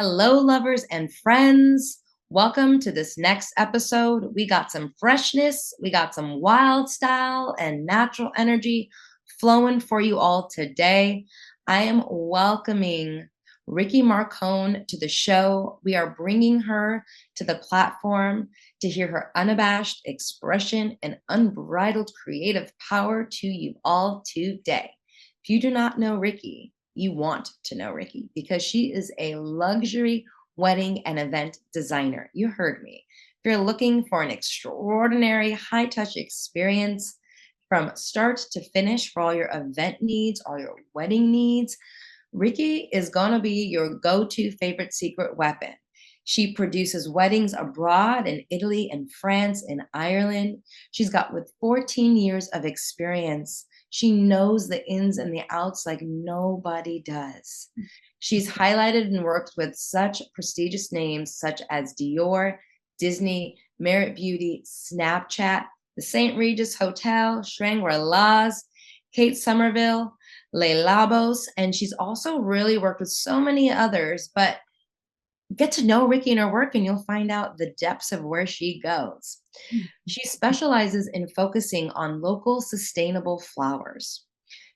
Hello, lovers and friends. Welcome to this next episode. We got some freshness, we got some wild style and natural energy flowing for you all today. I am welcoming Rikki Marcone to the show. We are bringing her to the platform to hear her unabashed expression and unbridled creative power to you all today. If you do not know Rikki, you want to know Rikki because she is a luxury wedding and event designer. You heard me. If you're looking for an extraordinary high touch experience from start to finish for all your event needs, all your wedding needs, Rikki is going to be your go to favorite secret weapon. She produces weddings abroad in Italy and France and Ireland. She's got with 14 years of experience. She knows the ins and the outs like nobody does. She's highlighted and worked with such prestigious names such as Dior, Disney, Merit Beauty, Snapchat, the St. Regis Hotel, Shangri-La's, Kate Somerville, Le Labos, and she's also really worked with so many others, but get to know Rikki and her work and you'll find out the depths of where she goes. She specializes in focusing on local sustainable flowers.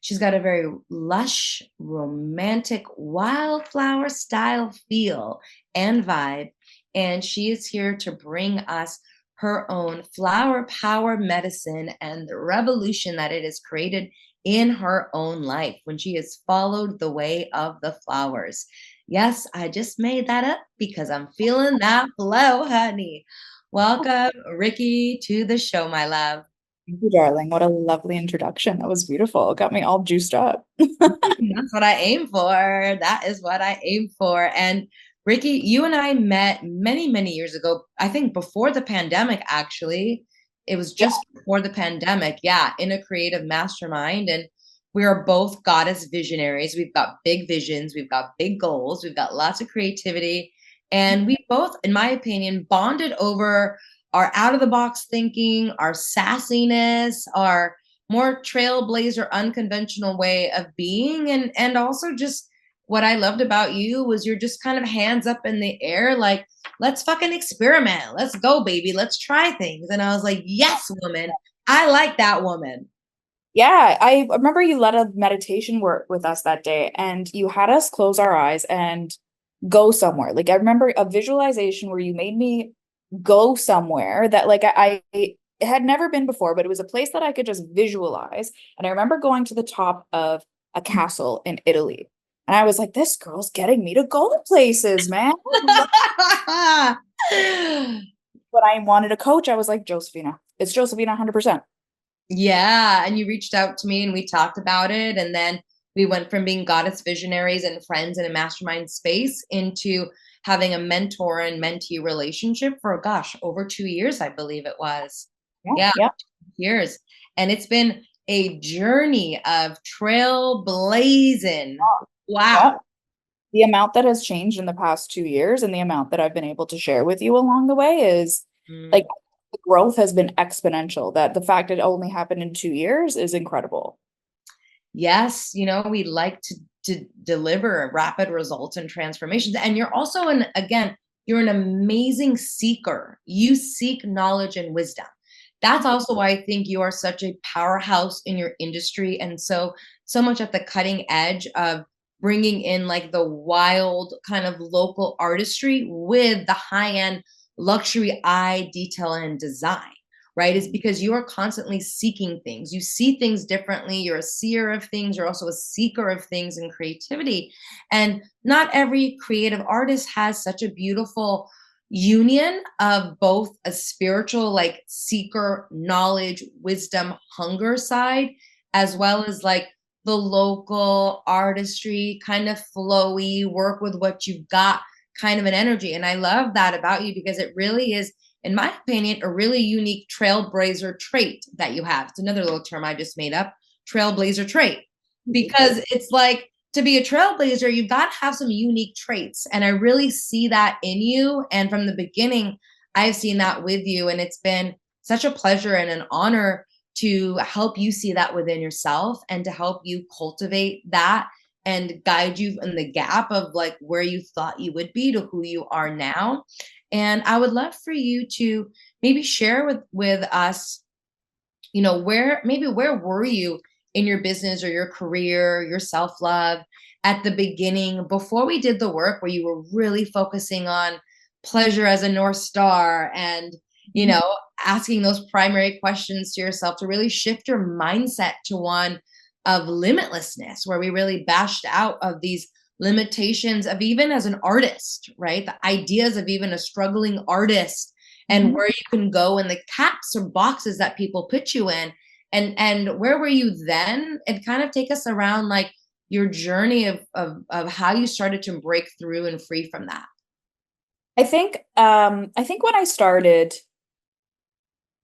She's got a very lush, romantic, wildflower style feel and vibe. And she is here to bring us her own flower power medicine and the revolution that it has created in her own life when she has followed the way of the flowers. Yes, I just made that up because I'm feeling that flow, honey. Welcome, Rikki, to the show, my love. Thank you, darling. What a lovely introduction. That was beautiful. It got me all juiced up. That's what I aim for. That is what I aim for. And Rikki, you and I met many, many years ago. I think before the pandemic, actually. It was Yeah. just before the pandemic. Yeah, in a creative mastermind. And we are both goddess visionaries. We've got big visions, we've got big goals, we've got lots of creativity. And we both, in my opinion, bonded over our out of the box thinking, our sassiness, our more trailblazer unconventional way of being, and also just what I loved about you was you're just kind of hands up in the air like let's fucking experiment, let's go baby, let's try things. And I was like, yes woman, I like that woman. Yeah, I remember you led a meditation work with us that day and you had us close our eyes and go somewhere. Like I remember a visualization where you made me go somewhere that I had never been before, but it was a place that I could just visualize. And I remember going to the top of a castle in Italy. And I was like, this girl's getting me to go places, man. When I wanted a coach, I was like, Josefina. It's Josefina 100%. Yeah, and you reached out to me and we talked about it. And then we went from being goddess visionaries and friends in a mastermind space into having a mentor and mentee relationship for, gosh, over 2 years, I believe it was. Yeah, Yeah, yeah, 2 years. And it's been a journey of trailblazing. Wow. yeah. The amount that has changed in the past 2 years and the amount that I've been able to share with you along the way is like Mm. the growth has been exponential. That the fact it only happened in 2 years is incredible. Yes, we like to deliver rapid results and transformations. And you're also you're an amazing seeker. You seek knowledge and wisdom. That's also why I think you are such a powerhouse in your industry and so much at the cutting edge of bringing in like the wild kind of local artistry with the high end luxury eye detail and design, right? Is because you are constantly seeking things. You see things differently. You're a seer of things. You're also a seeker of things and creativity. And not every creative artist has such a beautiful union of both a spiritual, like seeker, knowledge, wisdom, hunger side, as well as like the local artistry, kind of flowy, work with what you've got kind of an energy. And I love that about you because it really is, in my opinion, a really unique trailblazer trait that you have. It's another little term I just made up, trailblazer trait, because it's like to be a trailblazer, you've got to have some unique traits. And I really see that in you. And from the beginning, I've seen that with you. And it's been such a pleasure and an honor to help you see that within yourself and to help you cultivate that and guide you in the gap of like where you thought you would be to who you are now. And I would love for you to maybe share with us, where were you in your business or your career, your self-love at the beginning before we did the work where you were really focusing on pleasure as a North Star and, you Mhm. know, asking those primary questions to yourself to really shift your mindset to one of limitlessness, where we really bashed out of these limitations of even as an artist, right? The ideas of even a struggling artist and Mhm. where you can go in the caps or boxes that people put you in. And where were you then? And kind of take us around like your journey of how you started to break through and free from that. I think when I started,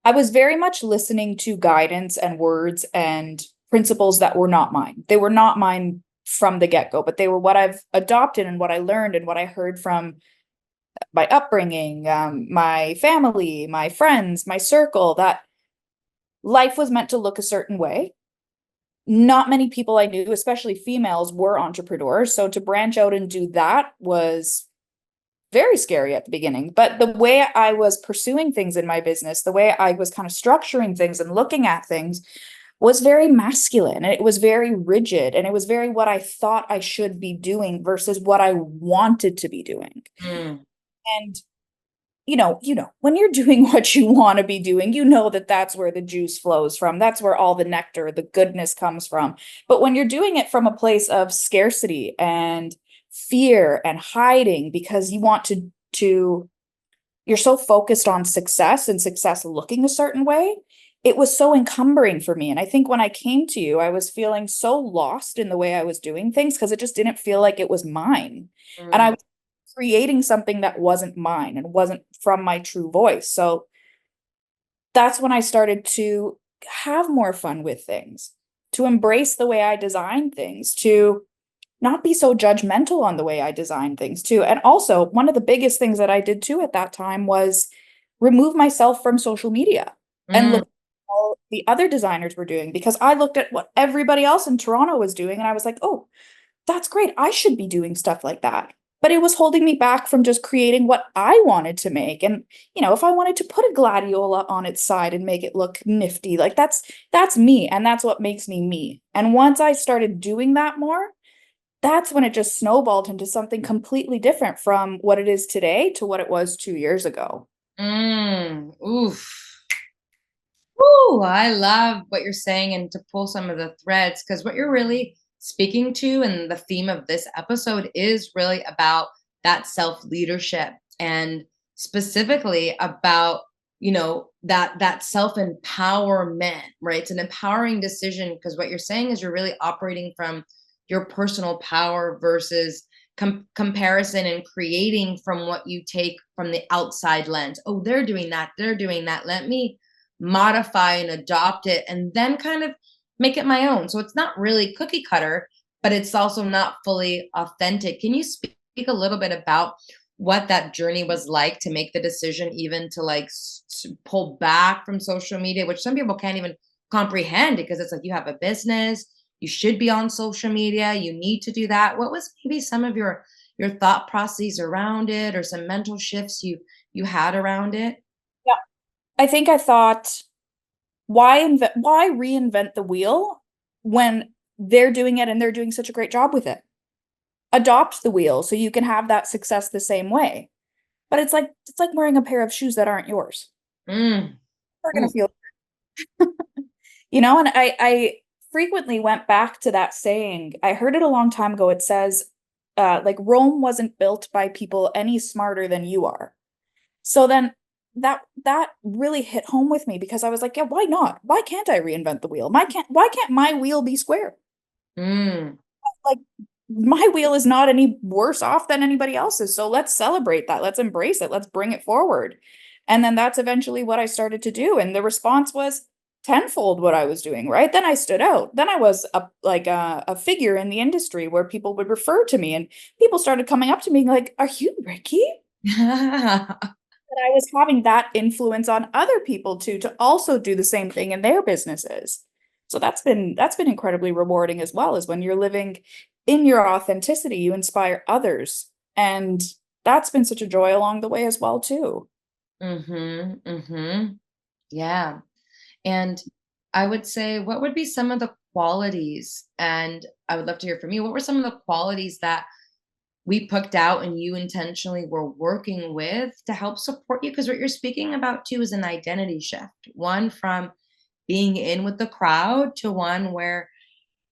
I was very much listening to guidance and words and principles that were not mine. They were not mine from the get-go, but they were what I've adopted and what I learned and what I heard from my upbringing, my family, my friends, my circle, that life was meant to look a certain way. Not many people I knew, especially females, were entrepreneurs. So to branch out and do that was very scary at the beginning. But the way I was pursuing things in my business, the way I was kind of structuring things and looking at things was very masculine, and it was very rigid, and it was very what I thought I should be doing versus what I wanted to be doing. Mm, And when you're doing what you want to be doing, you know that that's where the juice flows from. That's where all the nectar, the goodness comes from. But when you're doing it from a place of scarcity and fear and hiding because you want to you're so focused on success and success looking a certain way, it was so encumbering for me. And I think when I came to you, I was feeling so lost in the way I was doing things because it just didn't feel like it was mine. And I mm, was creating something that wasn't mine and wasn't from my true voice. So that's when I started to have more fun with things, to embrace the way I design things, to not be so judgmental on the way I design things too. And also, one of the biggest things that I did too at that time was remove myself from social media and mm, look at all the other designers were doing, because I looked at what everybody else in Toronto was doing and I was like, oh, that's great. I should be doing stuff like that. But it was holding me back from just creating what I wanted to make. And, if I wanted to put a gladiola on its side and make it look nifty, like that's me. And that's what makes me me. And once I started doing that more, that's when it just snowballed into something completely different from what it is today to what it was 2 years ago. oof. Ooh, I love what you're saying and to pull some of the threads because what you're really speaking to and the theme of this episode is really about that self leadership and specifically about that self empowerment, right? It's an empowering decision because what you're saying is you're really operating from your personal power versus comparison and creating from what you take from the outside lens. Oh, they're doing that, let me modify and adopt it and then kind of make it my own. So it's not really cookie cutter, but it's also not fully authentic. Can you speak a little bit about what that journey was like to make the decision even to like pull back from social media, which some people can't even comprehend because it's like you have a business, you should be on social media, you need to do that. What was maybe some of your thought processes around it or some mental shifts you had around it? Yeah. I think I thought, why reinvent the wheel when they're doing it and they're doing such a great job with it? Adopt the wheel so you can have that success the same way. But it's like wearing a pair of shoes that aren't yours. Mm. We're gonna feel, and I frequently went back to that saying. I heard it a long time ago. It says, like Rome wasn't built by people any smarter than you are. So then that really hit home with me because I was like, yeah, why not? Why can't I reinvent the wheel? Why can't my wheel be square? Mm. Like my wheel is not any worse off than anybody else's. So let's celebrate that. Let's embrace it. Let's bring it forward. And then that's eventually what I started to do. And the response was tenfold what I was doing, right? Then I stood out. Then I was a figure in the industry where people would refer to me and people started coming up to me like, are you Rikki? That I was having that influence on other people too, to also do the same thing in their businesses. So that's been incredibly rewarding as well, as when you're living in your authenticity, you inspire others. And that's been such a joy along the way as well, too. Mm-hmm. Mm-hmm. Yeah. And I would say, what would be some of the qualities? And I would love to hear from you. What were some of the qualities that we picked out and you intentionally were working with to help support you? Because what you're speaking about too is an identity shift, one from being in with the crowd to one where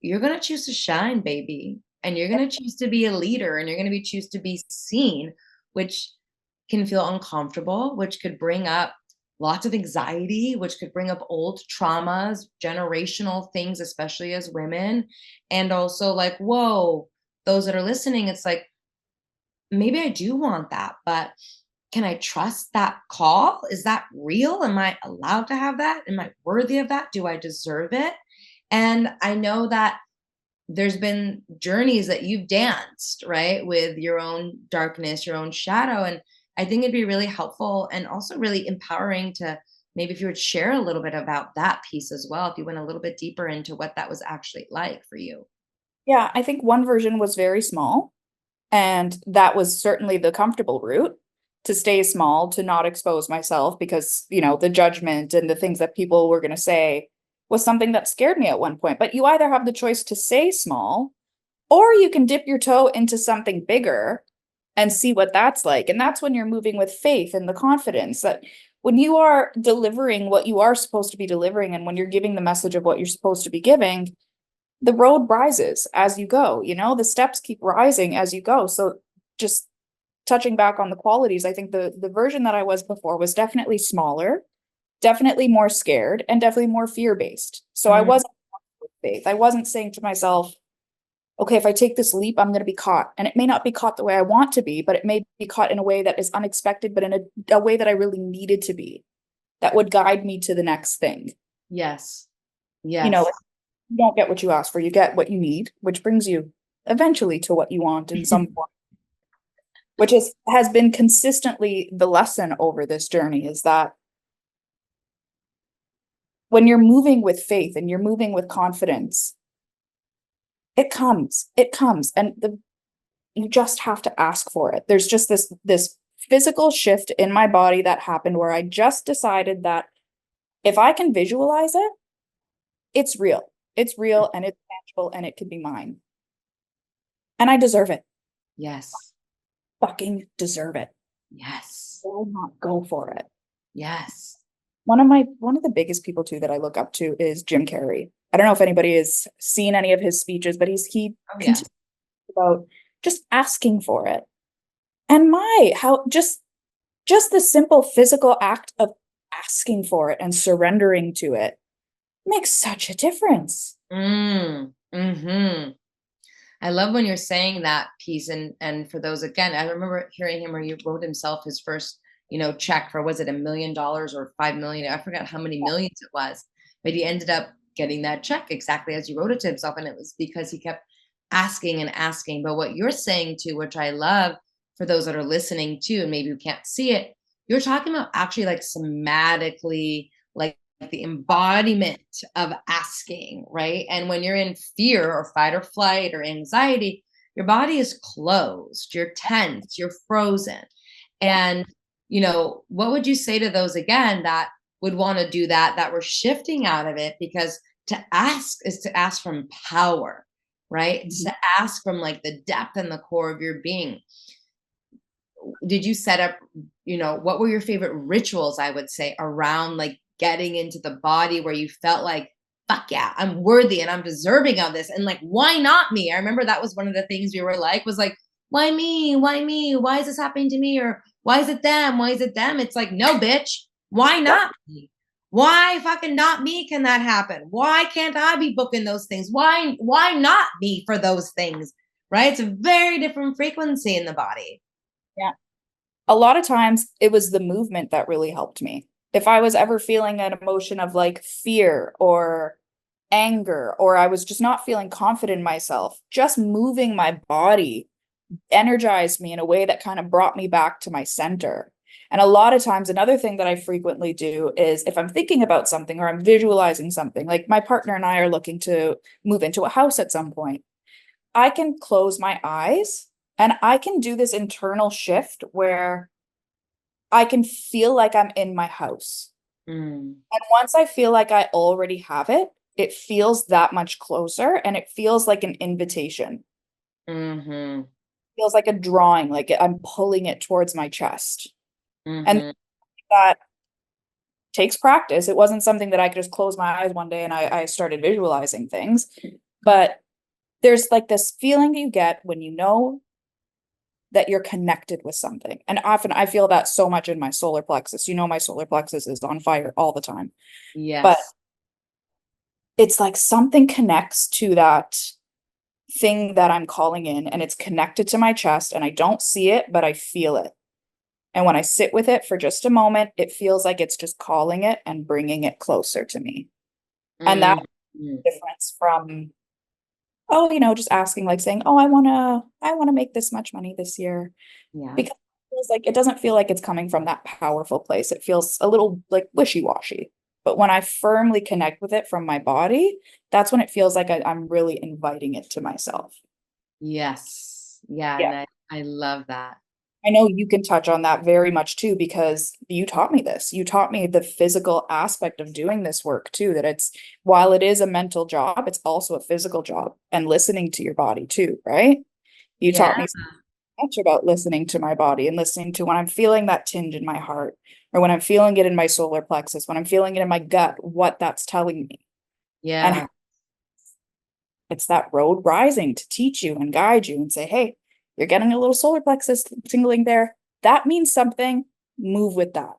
you're going to choose to shine, baby. And you're going to choose to be a leader and you're going to be choose to be seen, which can feel uncomfortable, which could bring up lots of anxiety, which could bring up old traumas, generational things, especially as women. And also, like, whoa, those that are listening, it's like, maybe I do want that, but can I trust that call? Is that real? Am I allowed to have that? Am I worthy of that? Do I deserve it? And I know that there's been journeys that you've danced, right, with your own darkness, your own shadow. And I think it'd be really helpful and also really empowering to maybe if you would share a little bit about that piece as well, if you went a little bit deeper into what that was actually like for you. Yeah, I think one version was very small, and that was certainly the comfortable route, to stay small, to not expose myself because, the judgment and the things that people were going to say was something that scared me at one point. But you either have the choice to stay small, or you can dip your toe into something bigger and see what that's like. And that's when you're moving with faith and the confidence that when you are delivering what you are supposed to be delivering, and when you're giving the message of what you're supposed to be giving, the road rises as you go, the steps keep rising as you go. So just touching back on the qualities, I think the version that I was before was definitely smaller, definitely more scared, and definitely more fear-based. So I Mm, wasn't with faith. I wasn't saying to myself, okay, if I take this leap, I'm going to be caught. And it may not be caught the way I want to be, but it may be caught in a way that is unexpected, but in a way that I really needed to be, that would guide me to the next thing. yes. You Yes. know, you don't get what you ask for, you get what you need, which brings you eventually to what you want in some form, which has been consistently the lesson over this journey, is that when you're moving with faith and you're moving with confidence, it comes, and you just have to ask for it. There's just this physical shift in my body that happened where I just decided that if I can visualize it, it's real. It's real and it's tangible and it can be mine. And I deserve it. Yes. Fucking deserve it. Yes. Why not go for it? Yes. One of the biggest people too that I look up to is Jim Carrey. I don't know if anybody has seen any of his speeches, but he Oh, continues yes. about just asking for it. And how just the simple physical act of asking for it and surrendering to it makes such a difference. Mm-hmm. I love when you're saying that piece, and for those again, I remember hearing him where he wrote himself his first, check for, was it $1 million or 5 million? I forgot how many millions it was, but he ended up getting that check exactly as he wrote it to himself, and it was because he kept asking and asking. But what you're saying too, which I love for those that are listening too, and maybe you can't see it, you're talking about actually like somatically, like the embodiment of asking, right? And when you're in fear or fight or flight or anxiety, your body is closed, you're tense, you're frozen. Yeah. And, what would you say to those again that would want to do that, that were shifting out of it? Because to ask is to ask from power, right? It's Mhm. to ask from like the depth and the core of your being. Did you set up, what were your favorite rituals, I would say, around like getting into the body where you felt like, fuck yeah, I'm worthy and I'm deserving of this. And like, why not me? I remember that was one of the things we were like, was like, why me? Why me? Why is this happening to me? Or why is it them? Why is it them? It's like, no, bitch. Why Yep. not me? Why fucking not me can that happen? Why can't I be booking those things? Why not me for those things? Right? It's a very different frequency in the body. Yeah. A lot of times it was the movement that really helped me. If I was ever feeling an emotion of like fear or anger, or I was just not feeling confident in myself, just moving my body energized me in a way that kind of brought me back to my center. And a lot of times, another thing that I frequently do is if I'm thinking about something or I'm visualizing something, like my partner and I are looking to move into a house at some point. I can close my eyes and I can do this internal shift where I can feel like I'm in my house. Mm, And once I feel like I already have it, it feels that much closer and it feels like an invitation. mm-hmm, Feels like a drawing, like I'm pulling it towards my chest. And mm-hmm. that takes practice. It wasn't something that I could just close my eyes one day and I started visualizing things. But there's like this feeling you get when you know that you're connected with something. And often I feel that so much in my solar plexus. You know, my solar plexus is on fire all the time. But Yes. it's like something connects to that thing that I'm calling in, and it's connected to my chest, and I don't see it, but I feel it. And when I sit with it for just a moment, it feels like it's just calling it and bringing it closer to me. And that's Mm-hmm. the difference from, oh, just asking, like saying, oh, I want to make this much money this year. Yeah. Because it feels like it doesn't feel like it's coming from that powerful place. It feels a little like wishy-washy. But when I firmly connect with it from my body, that's when it feels like I'm really inviting it to myself. Yes. Yeah. Yeah. And I love that. I know you can touch on that very much too, because you taught me this. You taught me the physical aspect of doing this work too, that it's, while it is a mental job, it's also a physical job, and listening to your body too, right? You Yeah. taught me so much about listening to my body and listening to when I'm feeling that tinge in my heart, or when I'm feeling it in my solar plexus, when I'm feeling it in my gut, what that's telling me. And Yeah. it's that road rising to teach you and guide you and say, hey, you're getting a little solar plexus tingling there. That means something. Move with that.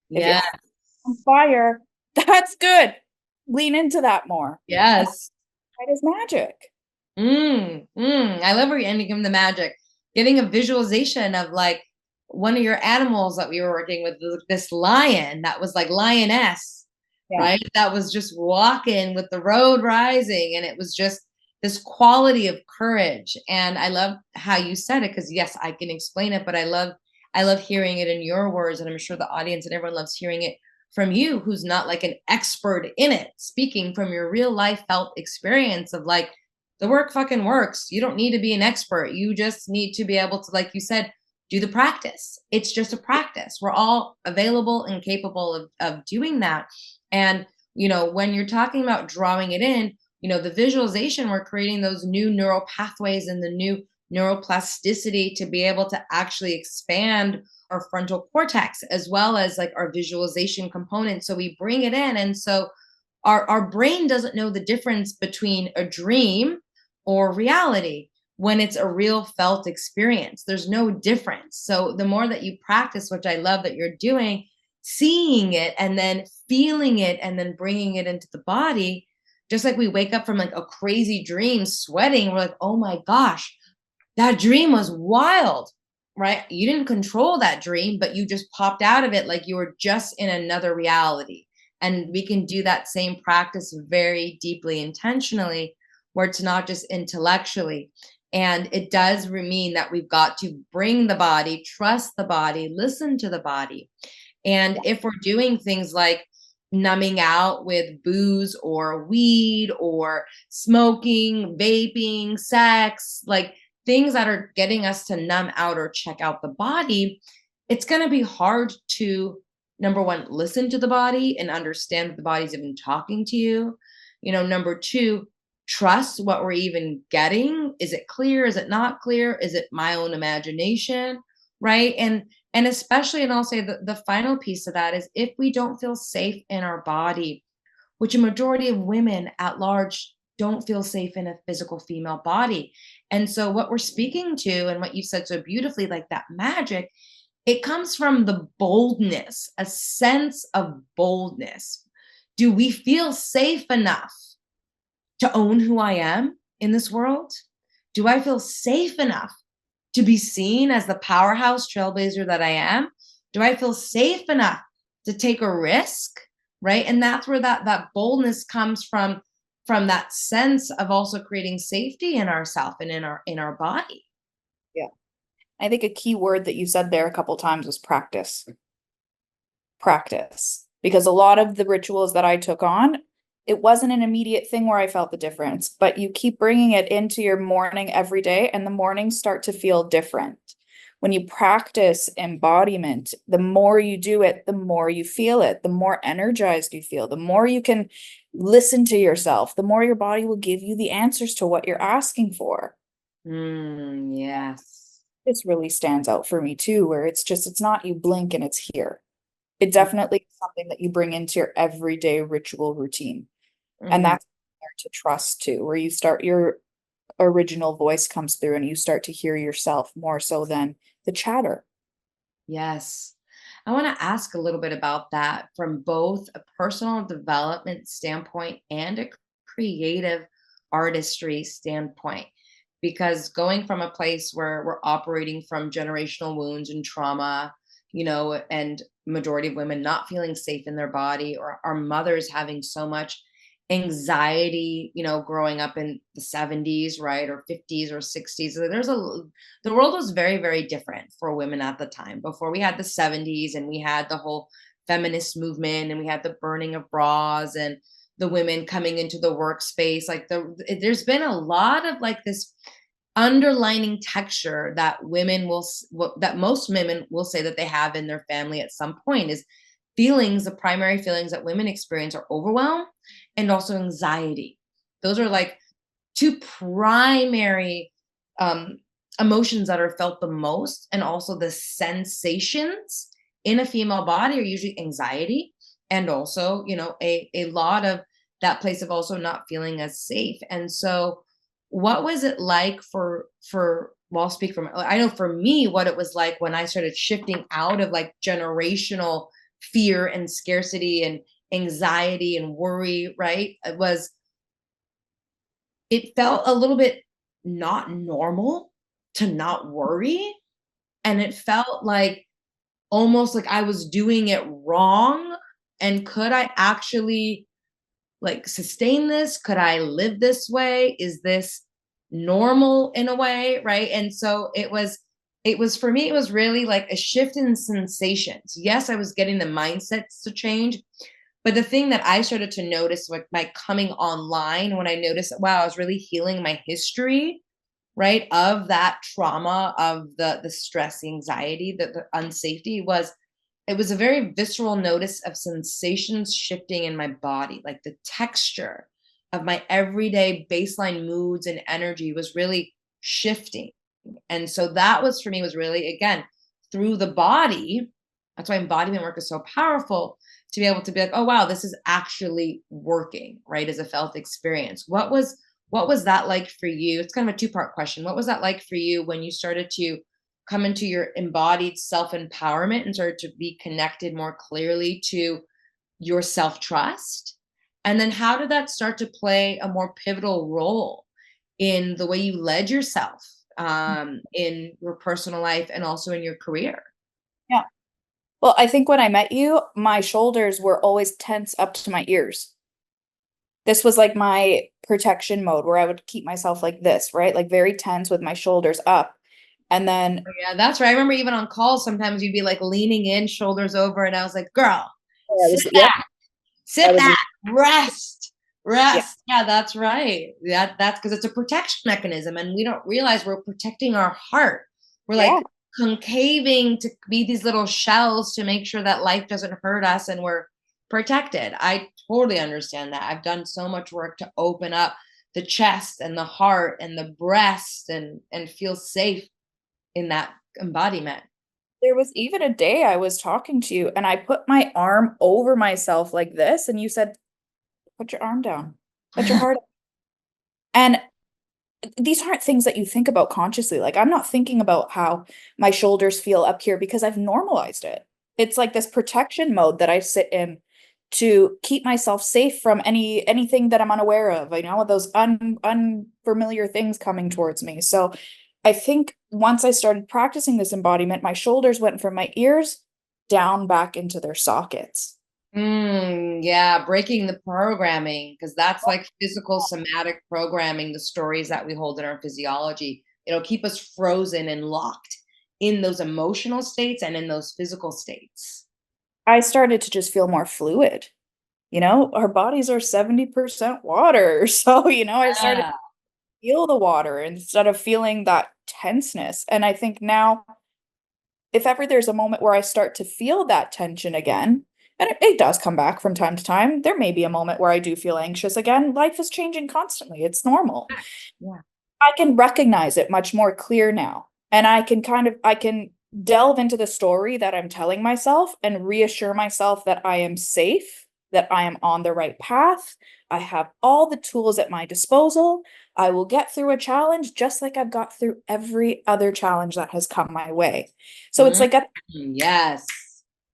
If your Yeah. heart's on fire, that's good. Lean into that more. And Yes. that is magic. I love where you're ending in the magic. Getting a visualization of like one of your animals that we were working with, this lion that was like lioness, Yeah. right? That was just walking with the road rising. And it was just this quality of courage. And I love how you said it, because yes, I can explain it, but I love hearing it in your words. And I'm sure the audience and everyone loves hearing it from you, who's not like an expert in it, speaking from your real life felt experience of like, the work fucking works. You don't need to be an expert. You just need to be able to, like you said, do the practice. It's just a practice. We're all available and capable of doing that. And, when you're talking about drawing it in, the visualization, we're creating those new neural pathways and the new neuroplasticity to be able to actually expand our frontal cortex as well as like our visualization component. So we bring it in. And so our brain doesn't know the difference between a dream or reality when it's a real felt experience. There's no difference. So the more that you practice, which I love that you're doing, seeing it and then feeling it and then bringing it into the body, just like we wake up from like a crazy dream sweating, we're like, oh my gosh, that dream was wild, right? You didn't control that dream, but you just popped out of it like you were just in another reality. And we can do that same practice very deeply intentionally, where it's not just intellectually. And it does mean that we've got to bring the body, trust the body, listen to the body. And if we're doing things like numbing out with booze or weed or smoking, vaping, sex, like things that are getting us to numb out or check out the body, it's going to be hard to, number one, listen to the body and understand that the body's even talking to you. Number two, trust what we're even getting. Is it clear? Is it not clear? Is it my own imagination? Right. And especially, and I'll say the final piece of that is if we don't feel safe in our body, which a majority of women at large don't feel safe in a physical female body. And so, what we're speaking to, and what you said so beautifully, like that magic, it comes from the boldness, a sense of boldness. Do we feel safe enough to own who I am in this world? Do I feel safe enough to be seen as the powerhouse trailblazer that I am? Do I feel safe enough to take a risk? Right. And that's where that boldness comes from that sense of also creating safety in ourself and in our body. Yeah. I think a key word that you said there a couple times was practice. Practice. Because a lot of the rituals that I took on, it wasn't an immediate thing where I felt the difference, but you keep bringing it into your morning every day, and the mornings start to feel different. When you practice embodiment, the more you do it, the more you feel it, the more energized you feel, the more you can listen to yourself, the more your body will give you the answers to what you're asking for. Yes. This really stands out for me too, where it's not you blink and it's here. It definitely is something that you bring into your everyday ritual routine. And Mhm. that's to trust too, where you start your original voice comes through and you start to hear yourself more so than the chatter. Yes. I want to ask a little bit about that from both a personal development standpoint and a creative artistry standpoint. Because going from a place where we're operating from generational wounds and trauma, and majority of women not feeling safe in their body, or our mothers having so much anxiety, growing up in the 70s, right, or 50s or 60s. The world was very, very different for women at the time. Before we had the 70s and we had the whole feminist movement and we had the burning of bras and the women coming into the workspace, there's been a lot of like this underlining texture that that most women will say that they have in their family at some point is feelings. The primary feelings that women experience are overwhelm and also anxiety. Those are like two primary um, emotions that are felt the most, and also the sensations in a female body are usually anxiety, and also a lot of that place of also not feeling as safe. And so what was it like well, I'll speak from, I know for me what it was like when I started shifting out of like generational fear and scarcity and anxiety and worry, right? It felt a little bit not normal to not worry, and it felt like almost like I was doing it wrong, and could I actually, like, sustain this? Could I live this way? Is this normal in a way, right? And so it was for me, it was really like a shift in sensations. Yes, I was getting the mindsets to change, but the thing that I started to notice, like, my coming online, when I noticed that, wow, I was really healing my history, right, of that trauma, of the stress, the anxiety, the unsafety, it was a very visceral notice of sensations shifting in my body, like the texture of my everyday baseline moods and energy was really shifting. And so that was for me, was really, again, through the body. That's why embodiment work is so powerful, to be able to be like, oh wow, this is actually working, right? As a felt experience. What was that like for you? It's kind of a two-part question. What was that like for you when you started to come into your embodied self-empowerment and started to be connected more clearly to your self-trust? And then how did that start to play a more pivotal role in the way you led yourself, in your personal life and also in your career? Yeah. Well, I think when I met you, my shoulders were always tense up to my ears. This was like my protection mode where I would keep myself like this, right? Like very tense with my shoulders up. And then Oh, yeah, that's right. I remember even on calls, sometimes you'd be like leaning in, shoulders over, and I was like, girl, I sit was, yeah, I sit was, back, rest, yeah, rest. Yeah, that's right. That's because it's a protection mechanism, and we don't realize we're protecting our heart. We're yeah. like concaving to be these little shells to make sure that life doesn't hurt us and we're protected. I totally understand that. I've done so much work to open up the chest and the heart and the breast, and feel safe in that embodiment. There was even a day I was talking to you and I put my arm over myself like this, and you said, put your arm down, let your heart. And these aren't things that you think about consciously. Like I'm not thinking about how my shoulders feel up here because I've normalized it. It's like this protection mode that I sit in to keep myself safe from anything that I'm unaware of, those unfamiliar things coming towards me. So I think once I started practicing this embodiment, my shoulders went from my ears down back into their sockets. Yeah, breaking the programming, because that's like physical somatic programming, the stories that we hold in our physiology. It'll keep us frozen and locked in those emotional states and in those physical states. I started to just feel more fluid. our bodies are 70% water. So, I started Yeah. to feel the water instead of feeling that tenseness. And I think now, if ever there's a moment where I start to feel that tension again, and it does come back from time to time, there may be a moment where I do feel anxious again. Life is changing constantly. It's normal. Yeah. I can recognize it much more clear now. And I can delve into the story that I'm telling myself and reassure myself that I am safe, that I am on the right path. I have all the tools at my disposal. I will get through a challenge just like I've got through every other challenge that has come my way. So it's Mhm. like Yes.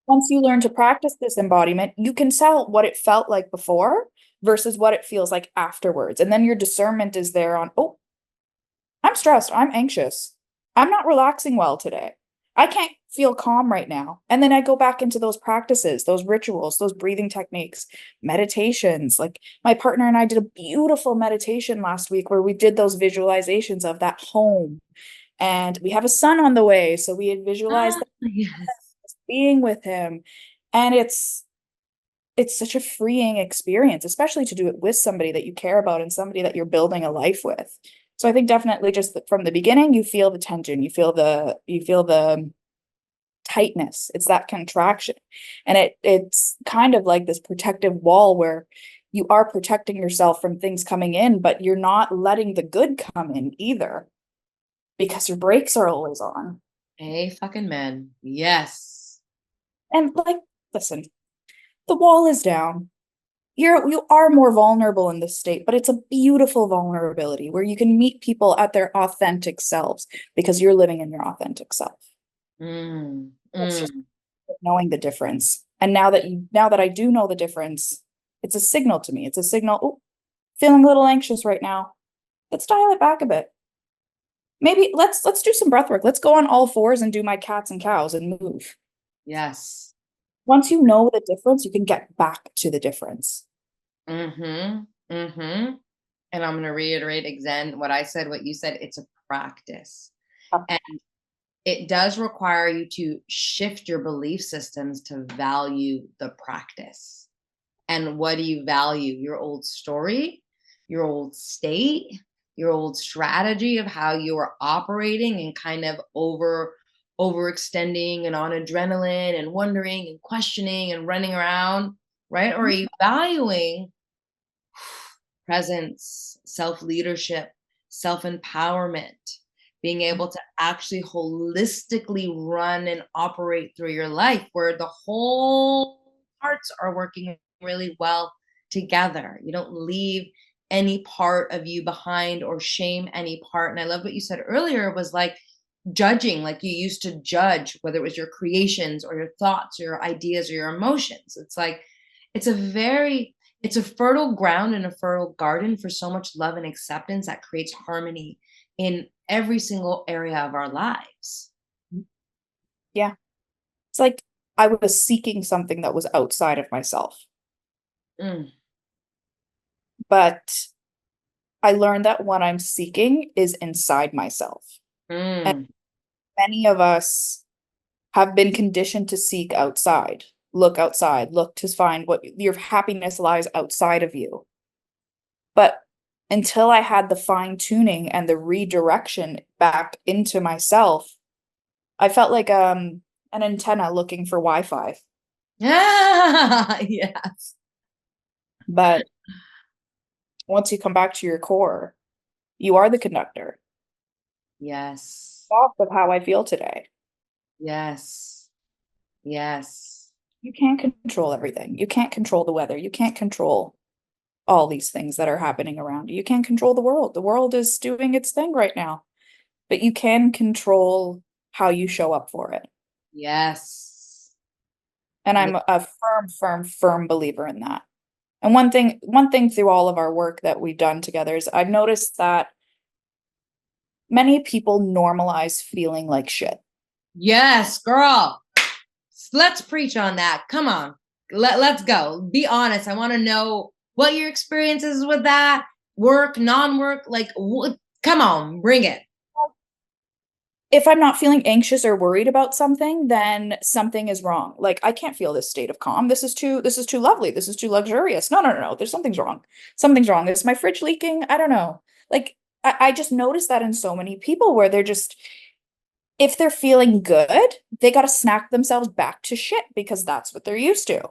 once you learn to practice this embodiment, you can tell what it felt like before versus what it feels like afterwards. And then your discernment is there on, oh, I'm stressed. I'm anxious. I'm not relaxing well today. I can't feel calm right now. And then I go back into those practices, those rituals, those breathing techniques, meditations. Like my partner and I did a beautiful meditation last week where we did those visualizations of that home. And we have a son on the way. So we had visualized Ah, that yes. being with him. And it's such a freeing experience, especially to do it with somebody that you care about and somebody that you're building a life with. So I think definitely just from the beginning, you feel the tension, you feel the tightness. It's that contraction. And it's kind of like this protective wall where you are protecting yourself from things coming in, but you're not letting the good come in either because your brakes are always on. A fucking man. Yes. And like, listen, the wall is down. You are more vulnerable in this state, but it's a beautiful vulnerability where you can meet people at their authentic selves because you're living in your authentic self. Mm, It's just mm. knowing the difference. And now that I do know the difference, it's a signal to me. It's a signal, oh, feeling a little anxious right now. Let's dial it back a bit. Maybe let's do some breath work. Let's go on all fours and do my cats and cows and move. Yes. Once you know the difference, you can get back to the difference. Mm-hmm. Mm-hmm. And I'm gonna reiterate again what I said, what you said. It's a practice. And it does require you to shift your belief systems to value the practice. And what do you value? Your old story, your old state, your old strategy of how you were operating and kind of overextending and on adrenaline and wondering and questioning and running around, right? Or are you valuing presence, self leadership, self empowerment, being able to actually holistically run and operate through your life where the whole parts are working really well together. You don't leave any part of you behind or shame any part. And I love what you said earlier was like judging, like you used to judge whether it was your creations or your thoughts or your ideas or your emotions. It's like, it's a very it's a fertile ground and a fertile garden for so much love and acceptance that creates harmony in every single area of our lives. Yeah. It's like I was seeking something that was outside of myself. Mm, But I learned that what I'm seeking is inside myself. And mm. many of us have been conditioned to seek outside, look to find what your happiness lies outside of you. But until I had the fine tuning and the redirection back into myself, I felt like an antenna looking for Wi-Fi. Ah, yes. But once you come back to your core, you are the conductor. Yes. Thoughts of how I feel today. Yes. Yes. You can't control everything. You can't control the weather. You can't control all these things that are happening around you. You can't control the world. The world is doing its thing right now, but you can control how you show up for it. Yes. And Yeah. I'm a firm believer in that. And one thing through all of our work that we've done together is I've noticed that many people normalize feeling like shit. Yes, girl. Let's preach on that. Come on. Let's go. Be honest. I want to know what your experience is with that work, non work. Like, come on, bring it. if I'm not feeling anxious or worried about something, then something is wrong. Like I can't feel this state of calm. This is too lovely. This is too luxurious. No, no, no, no. There's something's wrong. Something's wrong. Is my fridge leaking? I don't know. Like I just noticed that in so many people where they're just, if they're feeling good, they got to snack themselves back to shit because that's what they're used to.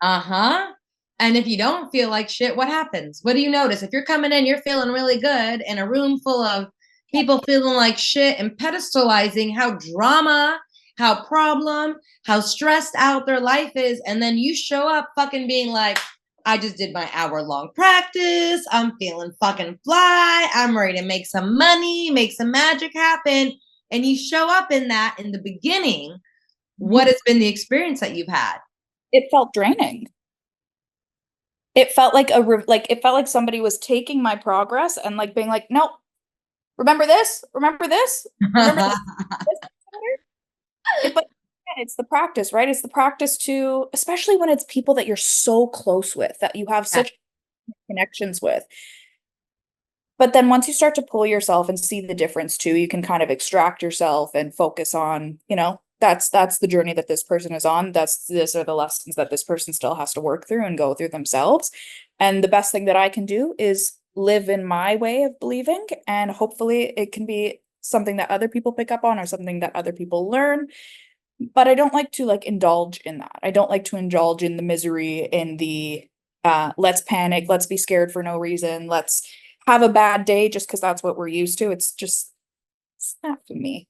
Uh-huh. And if you don't feel like shit, what happens? What do you notice? If you're coming in, you're feeling really good in a room full of people feeling like shit and pedestalizing how drama, how problem, how stressed out their life is. And then you show up fucking being like, I just did my hour-long practice. I'm feeling fucking fly. I'm ready to make some money, make some magic happen. And you show up in that in the beginning. What has been the experience that you've had? It felt draining. It felt like it felt like somebody was taking my progress and like being like, nope, remember this? Remember this? Remember this? But it's the practice, right? It's the practice to, especially when it's people that you're so close with, that you have Yeah. such connections with. But then once you start to pull yourself and see the difference too, you can kind of extract yourself and focus on, that's the journey that this person is on. These are the lessons that this person still has to work through and go through themselves. And the best thing that I can do is live in my way of believing, and hopefully it can be something that other people pick up on or something that other people learn. But I don't like to like indulge in that. I don't like to indulge in the misery, in the let's panic, let's be scared for no reason, let's have a bad day just because that's what we're used to. It's not for me.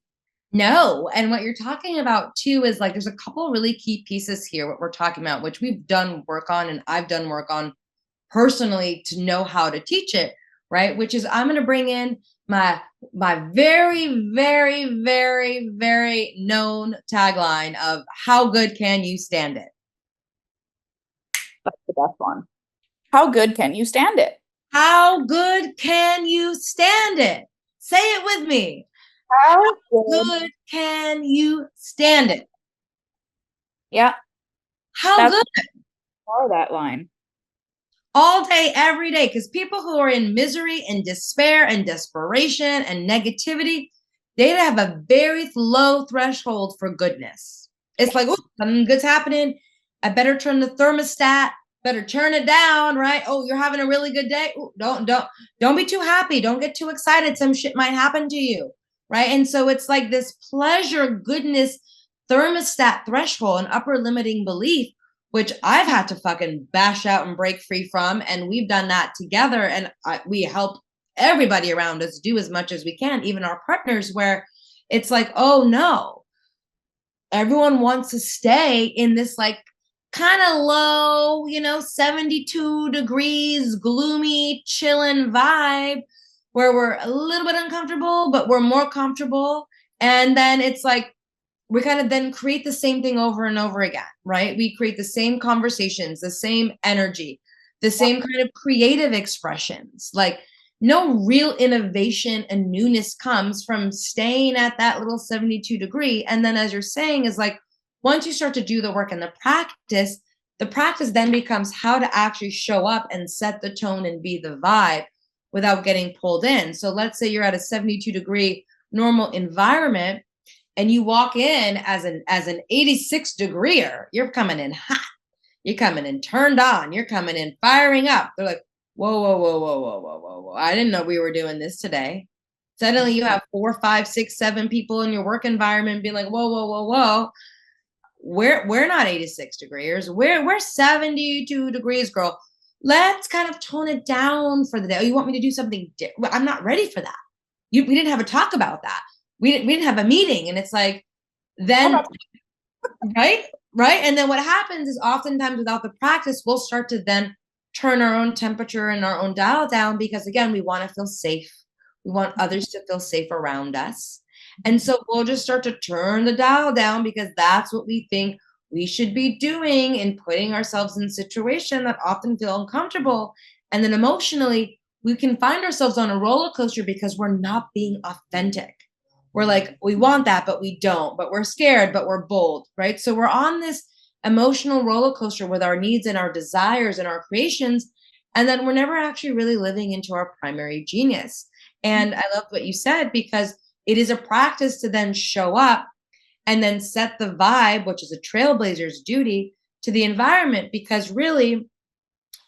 No. And what you're talking about too is like there's a couple really key pieces here, what we're talking about, which we've done work on and I've done work on personally to know how to teach it, right? Which is I'm going to bring in my very, very, very, very known tagline of how good can you stand it? That's the best one. How good can you stand it? How good can you stand it? Say it with me. How Good can you stand it? Yeah, How that's good? that line. All day, every day. Because people who are in misery and despair and desperation and negativity, they have a very low threshold for goodness. It's like, oh, something good's happening. I better turn the thermostat, better turn it down, right? Oh, you're having a really good day. Ooh, don't be too happy. Don't get too excited. Some shit might happen to you. Right. And so it's like this pleasure, goodness, thermostat threshold and upper limiting belief, which I've had to fucking bash out and break free from. And we've done that together. And we help everybody around us do as much as we can, even our partners, where it's like, oh no, everyone wants to stay in this like kind of low, 72 degrees, gloomy, chilling vibe where we're a little bit uncomfortable, but we're more comfortable. And then it's like, we kind of then create the same thing over and over again, right? We create the same conversations, the same energy, the same kind of creative expressions. Like no real innovation and newness comes from staying at that little 72 degree. And then as you're saying is like, once you start to do the work and the practice then becomes how to actually show up and set the tone and be the vibe without getting pulled in. So let's say you're at a 72-degree normal environment and you walk in as an 86 degreeer, you're coming in hot. You're coming in turned on. You're coming in firing up. They're like, whoa, whoa, whoa, whoa, whoa, whoa, whoa, whoa. I didn't know we were doing this today. Suddenly you have 4, 5, 6, 7 people in your work environment being like, whoa, whoa, whoa, whoa. We're not 86 degrees. We're 72 degrees, girl. Let's kind of tone it down for the day. Oh, you want me to do something different? I'm not ready for that. We didn't have a talk about that. We didn't have a meeting. And it's like, then, right. And then what happens is oftentimes without the practice, we'll start to then turn our own temperature and our own dial down because again, we want to feel safe. We want others to feel safe around us. And so we'll just start to turn the dial down because that's what we think we should be doing and putting ourselves in situations that often feel uncomfortable. And then emotionally, we can find ourselves on a roller coaster because we're not being authentic. We're like, we want that, but we don't, but we're scared, but we're bold, right? So we're on this emotional roller coaster with our needs and our desires and our creations. And then we're never actually really living into our primary genius. And I love what you said, because It is a practice to then show up and then set the vibe, which is a trailblazer's duty, to the environment, because really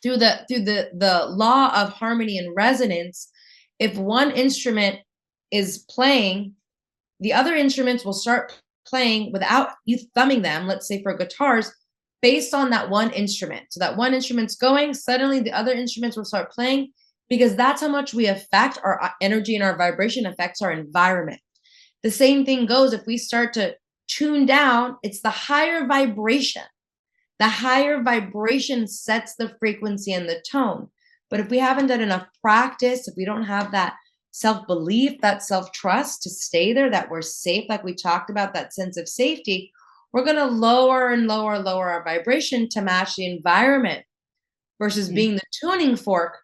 through the law of harmony and resonance, if one instrument is playing, the other instruments will start playing without you thumbing them, let's say for guitars, based on that one instrument. So that one instrument's going, suddenly the other instruments will start playing, because that's how much we affect our energy, and our vibration affects our environment. The same thing goes if we start to tune down, it's the higher vibration. The higher vibration sets the frequency and the tone. But if we haven't done enough practice, if we don't have that self-belief, that self-trust to stay there, that we're safe, like we talked about, that sense of safety, we're going to lower and lower our vibration to match the environment, versus being the tuning fork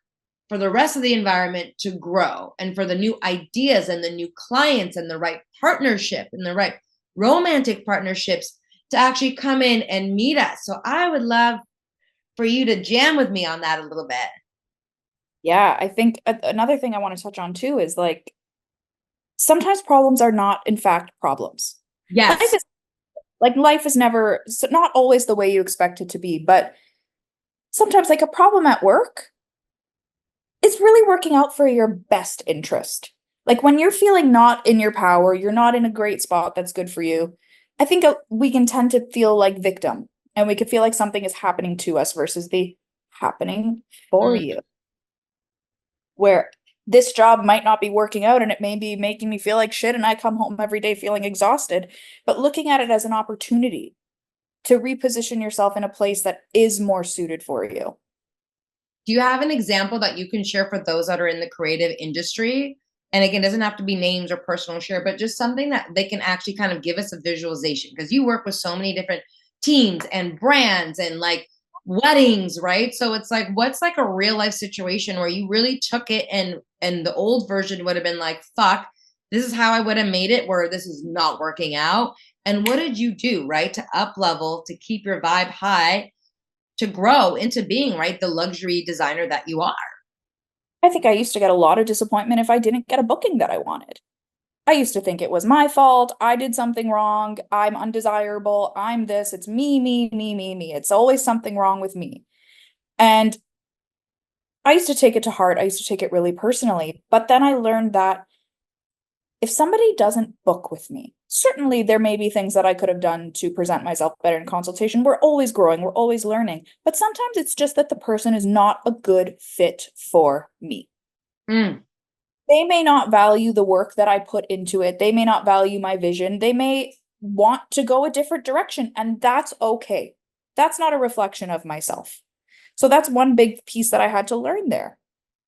for the rest of the environment to grow, and for the new ideas and the new clients and the right partnership and the right romantic partnerships to actually come in and meet us. So I would love for you to jam with me on that a little bit. Yeah, I think another thing I want to touch on too is like sometimes problems are not in fact problems. Life Yes. is life is never not always the way you expect it to be, but sometimes like a problem at work is really working out for your best interest. Like when you're feeling not in your power, you're not in a great spot that's good for you. I think we can tend to feel like victim, and we could feel like something is happening to us versus the happening for Mm. you. Where this job might not be working out and it may be making me feel like shit and I come home every day feeling exhausted, but looking at it as an opportunity to reposition yourself in a place that is more suited for you. Do you have an example that you can share for those that are in the creative industry? And again, it doesn't have to be names or personal share, but just something that they can actually kind of give us a visualization, because you work with so many different teams and brands and like weddings, right? So it's like, what's like a real life situation where you really took it, and the old version would have been like, fuck, this is how I would have made it, where this is not working out. And what did you do, right, to up level, to keep your vibe high, to grow into being, right, the luxury designer that you are? I think I used to get a lot of disappointment if I didn't get a booking that I wanted. I used to think it was my fault. I did something wrong. I'm undesirable. I'm this. It's me, me, me, me, me. It's always something wrong with me. And I used to take it to heart. I used to take it really personally. But then I learned that if somebody doesn't book with me, certainly there may be things that I could have done to present myself better in consultation. We're always growing, we're always learning. But sometimes it's just that the person is not a good fit for me. Mm. They may not value the work that I put into it. They may not value my vision. They may want to go a different direction, and that's okay. That's not a reflection of myself. So that's one big piece that I had to learn there.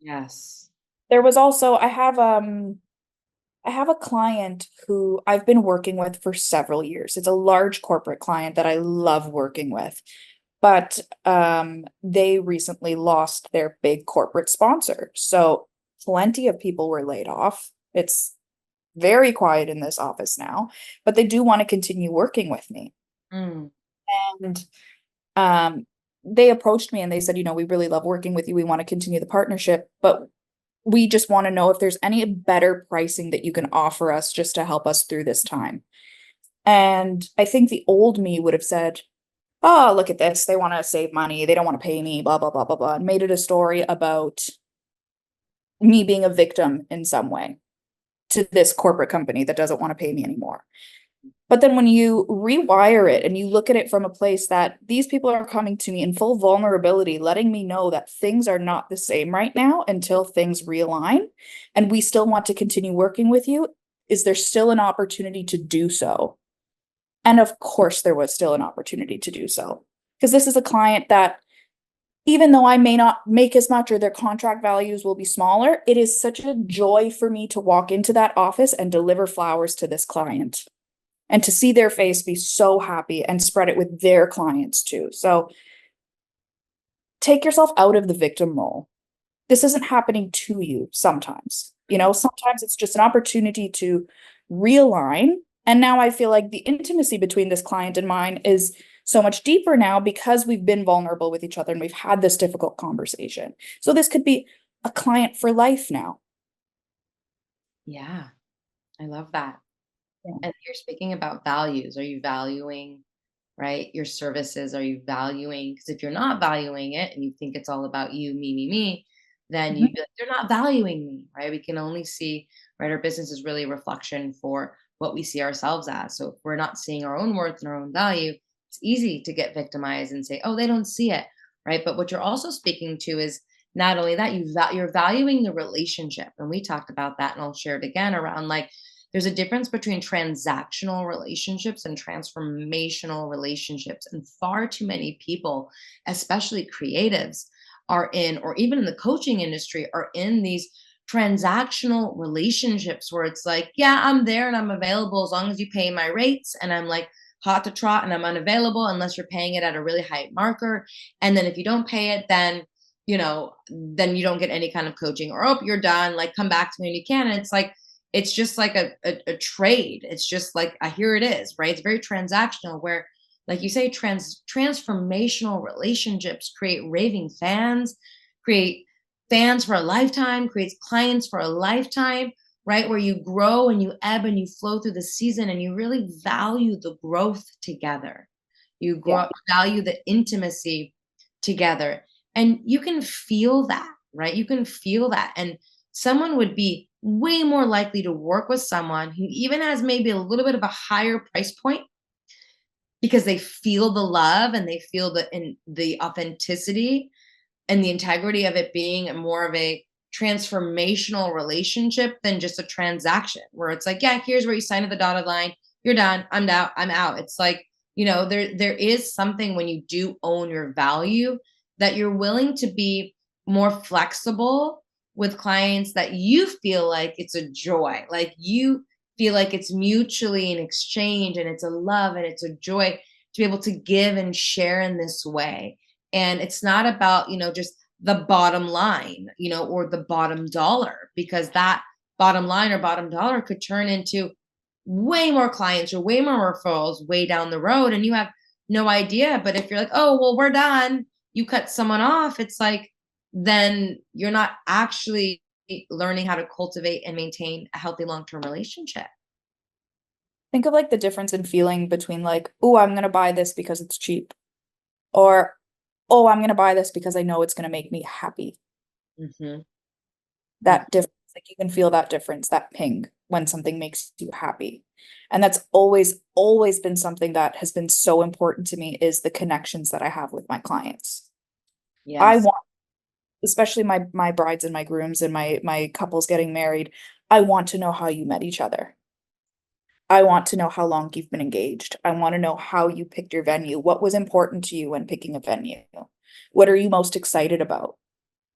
Yes. There was also I have a client who I've been working with for several years. It's a large corporate client that I love working with. But they recently lost their big corporate sponsor. So plenty of people were laid off. It's very quiet in this office now, but they do want to continue working with me. Mm. And they approached me and they said, you know, we really love working with you. We want to continue the partnership, but we just want to know if there's any better pricing that you can offer us just to help us through this time. And I think the old me would have said, oh, look at this. They want to save money. They don't want to pay me, blah, blah, blah, blah, blah. And made it a story about me being a victim in some way to this corporate company that doesn't want to pay me anymore. But then when you rewire it and you look at it from a place that these people are coming to me in full vulnerability, letting me know that things are not the same right now until things realign, and we still want to continue working with you, is there still an opportunity to do so? And of course, there was still an opportunity to do so. Because this is a client that, even though I may not make as much or their contract values will be smaller, it is such a joy for me to walk into that office and deliver flowers to this client and to see their face be so happy and spread it with their clients too. So take yourself out of the victim role. This isn't happening to you sometimes. You know, sometimes it's just an opportunity to realign. And now I feel like the intimacy between this client and mine is so much deeper now because we've been vulnerable with each other and we've had this difficult conversation. So this could be a client for life now. Yeah. I love that. Yeah. And you're speaking about values. Are you valuing, right, your services? Are you valuing? Because if you're not valuing it and you think it's all about you, me, then Mhm. you'd be like, they're not valuing me, right? We can only see, right? Our business is really a reflection for what we see ourselves as. So if we're not seeing our own worth and our own value, it's easy to get victimized and say, oh, they don't see it, right? But what you're also speaking to is not only that, you're valuing the relationship. And we talked about that, and I'll share it again around like, there's a difference between transactional relationships and transformational relationships. And far too many people, especially creatives, are in, or even in the coaching industry, are in these transactional relationships where it's like, yeah, I'm there and I'm available as long as you pay my rates. And I'm like hot to trot and I'm unavailable unless you're paying it at a really high marker. And then if you don't pay it, then then you don't get any kind of coaching, or oh, you're done. Like, come back to me when you can. And it's like, it's just like a trade. It's just like here it is, right? It's very transactional where, like you say, transformational relationships create raving fans, create fans for a lifetime, creates clients for a lifetime, right? Where you grow and you ebb and you flow through the season and you really value the growth together. You Yeah. value the intimacy together. And you can feel that, right? You can feel that. And someone would be way more likely to work with someone who even has maybe a little bit of a higher price point because they feel the love and they feel the authenticity and the integrity of it being more of a transformational relationship than just a transaction where it's like, yeah, here's where you sign at the dotted line, you're done, I'm out. It's like, there is something when you do own your value that you're willing to be more flexible with clients, that you feel like it's a joy, like you feel like it's mutually an exchange and it's a love and it's a joy to be able to give and share in this way. And it's not about, just the bottom line, or the bottom dollar, because that bottom line or bottom dollar could turn into way more clients or way more referrals way down the road. And you have no idea. But if you're like, oh, well, we're done, you cut someone off, it's like, then you're not actually learning how to cultivate and maintain a healthy long term relationship. Think of like the difference in feeling between like, oh, I'm gonna buy this because it's cheap, or oh, I'm gonna buy this because I know it's gonna make me happy. Hmm. That difference, like you can feel that difference, that ping when something makes you happy. And that's always been something that has been so important to me, is the connections that I have with my clients. I Yes. want, especially my brides and my grooms and my couples getting married, I want to know how you met each other. I want to know how long you've been engaged. I want to know how you picked your venue. What was important to you when picking a venue? What are you most excited about?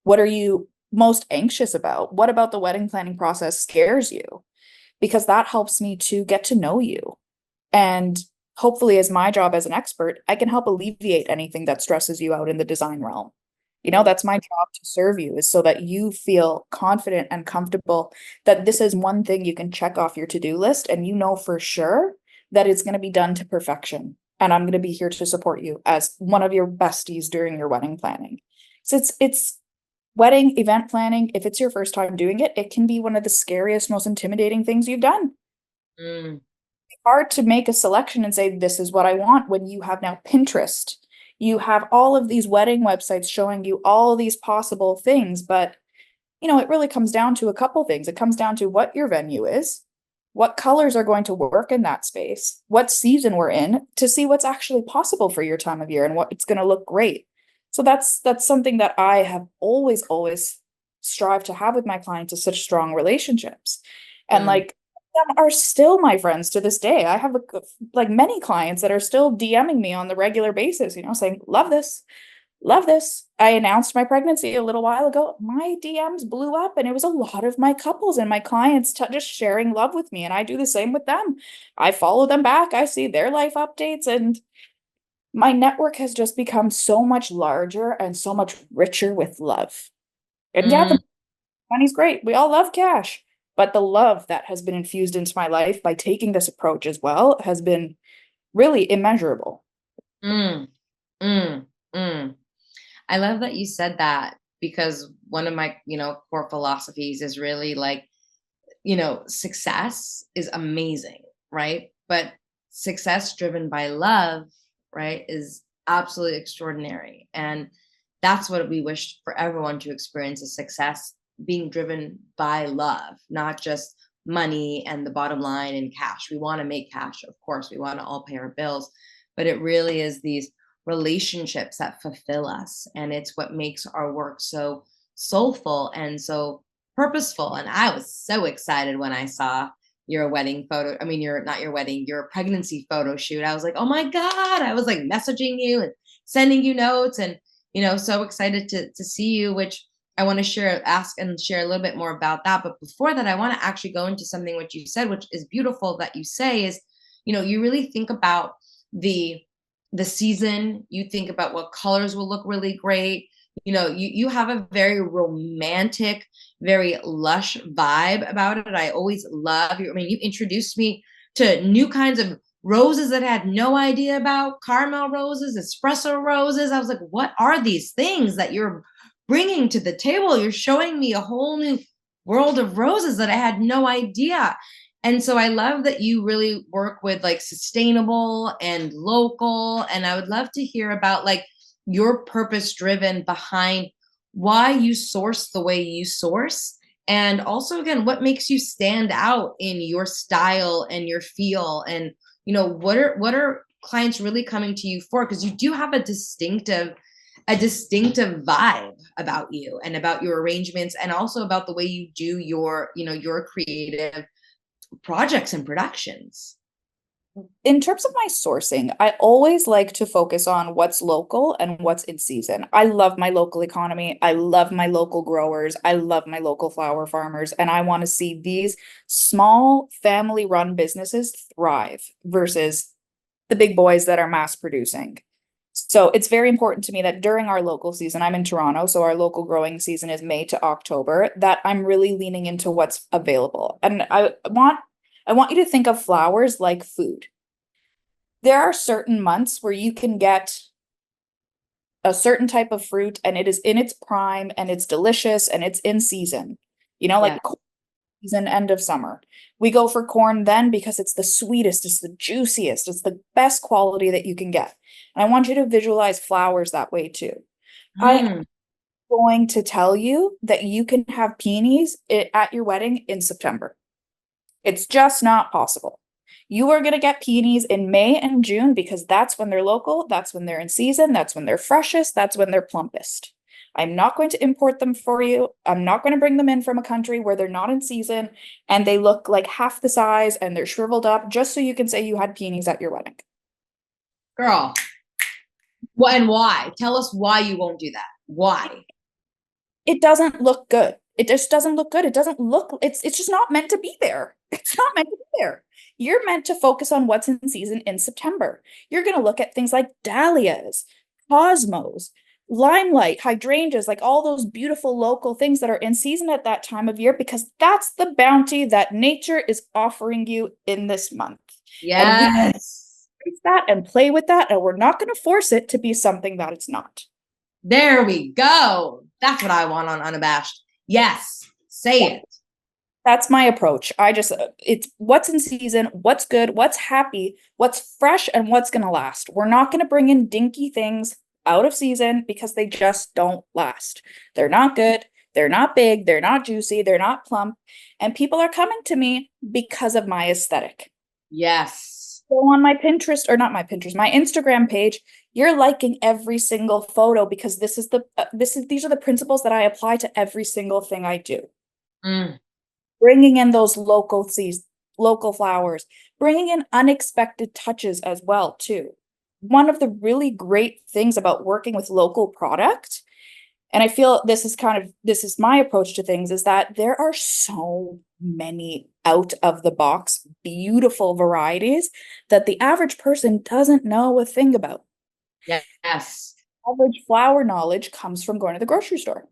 What are you most anxious about? What about the wedding planning process scares you? Because that helps me to get to know you. And hopefully, as my job as an expert, I can help alleviate anything that stresses you out in the design realm. Mm, That's my job to serve you, is so that you feel confident and comfortable that this is one thing you can check off your to-do list and you know for sure that it's going to be done to perfection. And I'm going to be here to support you as one of your besties during your wedding planning. So it's wedding event planning. If it's your first time doing it, it can be one of the scariest, most intimidating things you've done. mm, Hard to make a selection and say, this is what I want, when you have now Pinterest. You have all of these wedding websites showing you all these possible things, but it really comes down to a couple things. It comes down to what your venue is, what colors are going to work in that space, what season we're in, to see what's actually possible for your time of year and what it's going to look great. So that's something that I have always strived to have with my clients, is such strong relationships. And mm, like, them are still my friends to this day. I have like many clients that are still DMing me on the regular basis, saying, love this, love this. I announced my pregnancy a little while ago. My DMs blew up, and it was a lot of my couples and my clients just sharing love with me. And I do the same with them. I follow them back. I see their life updates, and my network has just become so much larger and so much richer with love. And yeah, mm. the money's great. We all love cash. But the love that has been infused into my life by taking this approach as well has been really immeasurable. Mm, mm, mm. I love that you said that, because one of my, core philosophies is really like success is amazing, right? But success driven by love, right, is absolutely extraordinary. And that's what we wish for everyone to experience, a success being driven by love, not just money and the bottom line and cash. We want to make cash, of course, we want to all pay our bills, but it really is these relationships that fulfill us. And it's what makes our work so soulful and so purposeful. And I was so excited when I saw your wedding photo. I mean, your not your wedding, your pregnancy photo shoot. I was like, oh my God. I was like messaging you and sending you notes and, so excited to see you, which I want to ask and share a little bit more about that. But before that, I want to actually go into something which you said, which is beautiful that you say is, you really think about the season, you think about what colors will look really great. You have a very romantic, very lush vibe about it. I always love you. I mean, you introduced me to new kinds of roses that I had no idea about, caramel roses, espresso roses. I was like, what are these things that you're bringing to the table? You're showing me a whole new world of roses that I had no idea. And so I love that you really work with like sustainable and local. And I would love to hear about like your purpose driven behind why you source the way you source. And also, again, what makes you stand out in your style and your feel? And, what are clients really coming to you for? Because you do have a distinctive vibe about you and about your arrangements, and also about the way you do your creative projects and productions. In terms of my sourcing, I always like to focus on what's local and what's in season. I love my local economy. I love my local growers. I love my local flower farmers. And I want to see these small family run businesses thrive versus the big boys that are mass producing. So it's very important to me that during our local season, I'm in Toronto, so our local growing season is May to October, that I'm really leaning into what's available. And I want you to think of flowers like food. There are certain months where you can get a certain type of fruit and it is in its prime and it's delicious and it's in season. Yeah. Like season, end of summer. We go for corn then because it's the sweetest, it's the juiciest, it's the best quality that you can get. And I want you to visualize flowers that way too. I'm Mm, going to tell you that you can have peonies at your wedding in September. It's just not possible. You are going to get peonies in May and June because that's when they're local, that's when they're in season, that's when they're freshest, that's when they're plumpest. I'm not going to import them for you. I'm not going to bring them in from a country where they're not in season and they look like half the size and they're shriveled up just so you can say you had peonies at your wedding. girl. Well, and why? Tell us why you won't do that. Why? It doesn't look good. It just doesn't look good. It doesn't look, it's just not meant to be there. It's not meant to be there. You're meant to focus on what's in season in September. You're going to look at things like dahlias, cosmos, limelight, hydrangeas, like all those beautiful local things that are in season at that time of year, because that's the bounty that nature is offering you in this month. And we Yes. embrace that and play with that, and we're not going to force it to be something that it's not. There we go. That's what I want on Unabashed. Yes. Say it. That's my approach. It's what's in season, what's good, what's happy, what's fresh, and what's going to last. We're not going to bring in dinky things out of season because they just don't last. They're not good. They're not big. They're not juicy. They're not plump. And people are coming to me because of my aesthetic. Yes. Go on my Pinterest, or not my Pinterest, my Instagram page. You're liking every single photo because these are the principles that I apply to every single thing I do. Mm. Bringing in those local seeds, local flowers, bringing in unexpected touches as well too. One of the really great things about working with local product, and I feel this is my approach to things, is that there are so many out of the box beautiful varieties that the average person doesn't know a thing about. Yes. Average flower knowledge comes from going to the grocery store.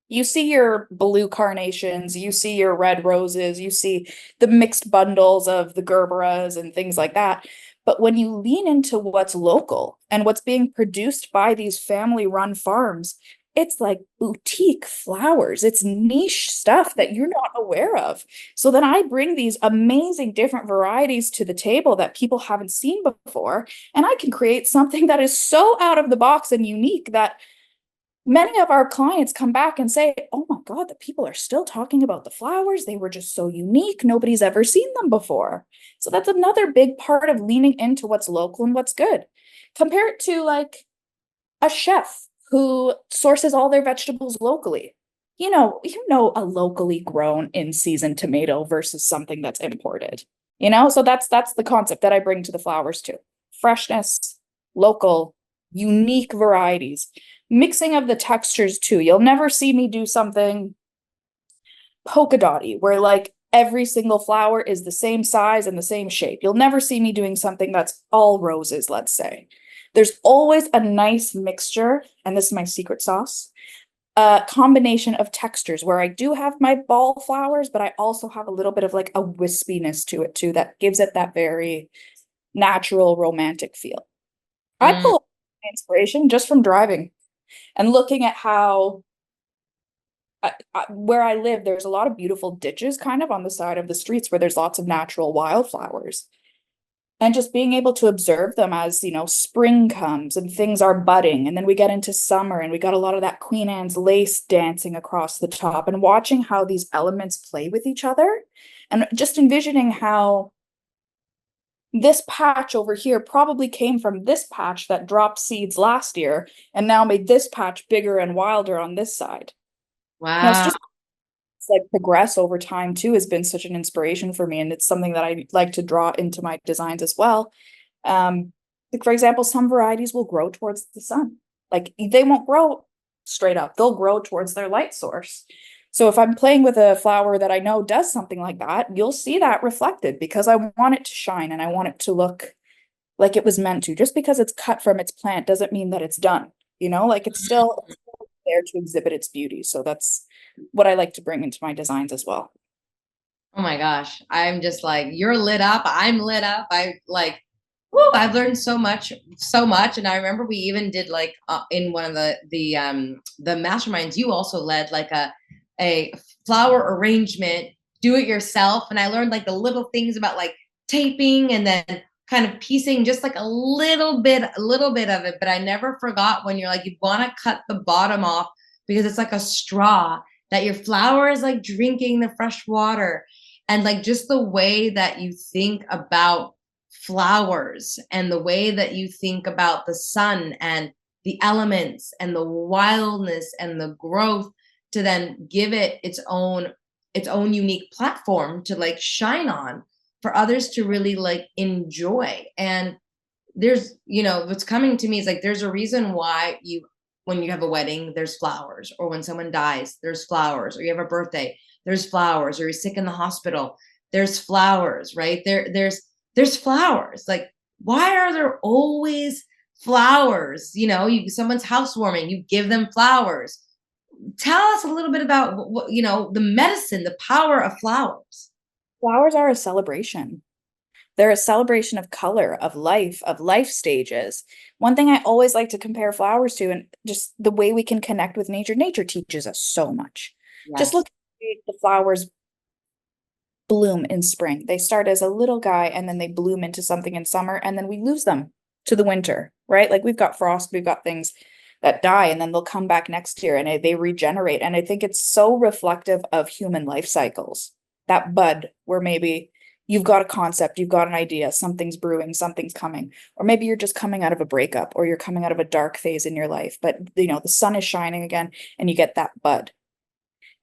You see your blue carnations, you see your red roses, you see the mixed bundles of the gerberas and things like that. But when you lean into what's local and what's being produced by these family-run farms, it's like boutique flowers. It's niche stuff that you're not aware of. So then I bring these amazing different varieties to the table that people haven't seen before, and I can create something that is so out of the box and unique that many of our clients come back and say, "Oh my God, the people are still talking about the flowers. They were just so unique. Nobody's ever seen them before." So that's another big part of leaning into what's local and what's good. Compare it to like a chef who sources all their vegetables locally. A locally grown in season tomato versus something that's imported. So that's the concept that I bring to the flowers too. Freshness, local, unique varieties, mixing of the textures too. You'll never see me do something polka dotty where like every single flower is the same size and the same shape. You'll never see me doing something that's all roses, let's say. There's always a nice mixture, and this is my secret sauce, a combination of textures where I do have my ball flowers, but I also have a little bit of like a wispiness to it too that gives it that very natural romantic feel. I Mm, pull inspiration just from driving and looking at how where I live, there's a lot of beautiful ditches kind of on the side of the streets where there's lots of natural wildflowers. And just being able to observe them as, spring comes and things are budding. And then we get into summer and we got a lot of that Queen Anne's lace dancing across the top and watching how these elements play with each other. And just envisioning how this patch over here probably came from this patch that dropped seeds last year and now made this patch bigger and wilder on this side. It's wow. just like progress over time too has been such an inspiration for me, and it's something that I like to draw into my designs as well. Like for example, some varieties will grow towards the sun. Like they won't grow straight up, they'll grow towards their light source. So if I'm playing with a flower that I know does something like that, you'll see that reflected because I want it to shine and I want it to look like it was meant to. Just because it's cut from its plant doesn't mean that it's done. Like it's still there to exhibit its beauty. So that's what I like to bring into my designs as well. Oh my gosh. I'm just like, you're lit up. I'm lit up. I like, whoo, I've learned so much, so much. And I remember we even did like in one of the masterminds, you also led like a flower arrangement, do it yourself. And I learned like the little things about like taping and then kind of piecing just like a little bit of it. But I never forgot when you're like, you want to cut the bottom off because it's like a straw that your flower is like drinking the fresh water, and like just the way that you think about flowers and the way that you think about the sun and the elements and the wildness and the growth to then give it its own unique platform to like shine on for others to really like enjoy. And there's what's coming to me is like there's a reason why you when you have a wedding there's flowers, or when someone dies there's flowers, or you have a birthday there's flowers, or you're sick in the hospital there's flowers, right? There's flowers. Like, why are there always flowers? Someone's housewarming, you give them flowers. Tell us a little bit about the medicine, the power of flowers. Flowers are a celebration. They're a celebration of color, of life stages. One thing I always like to compare flowers to, and just the way we can connect with nature, nature teaches us so much. Just Yes. look at the flowers bloom in spring. They start as a little guy and then they bloom into something in summer, and then we lose them to the winter, right? Like we've got frost, we've got things that die, and then they'll come back next year and they regenerate. And I think it's so reflective of human life cycles. That bud, where maybe you've got a concept, you've got an idea, something's brewing, something's coming, or maybe you're just coming out of a breakup or you're coming out of a dark phase in your life, but the sun is shining again and you get that bud.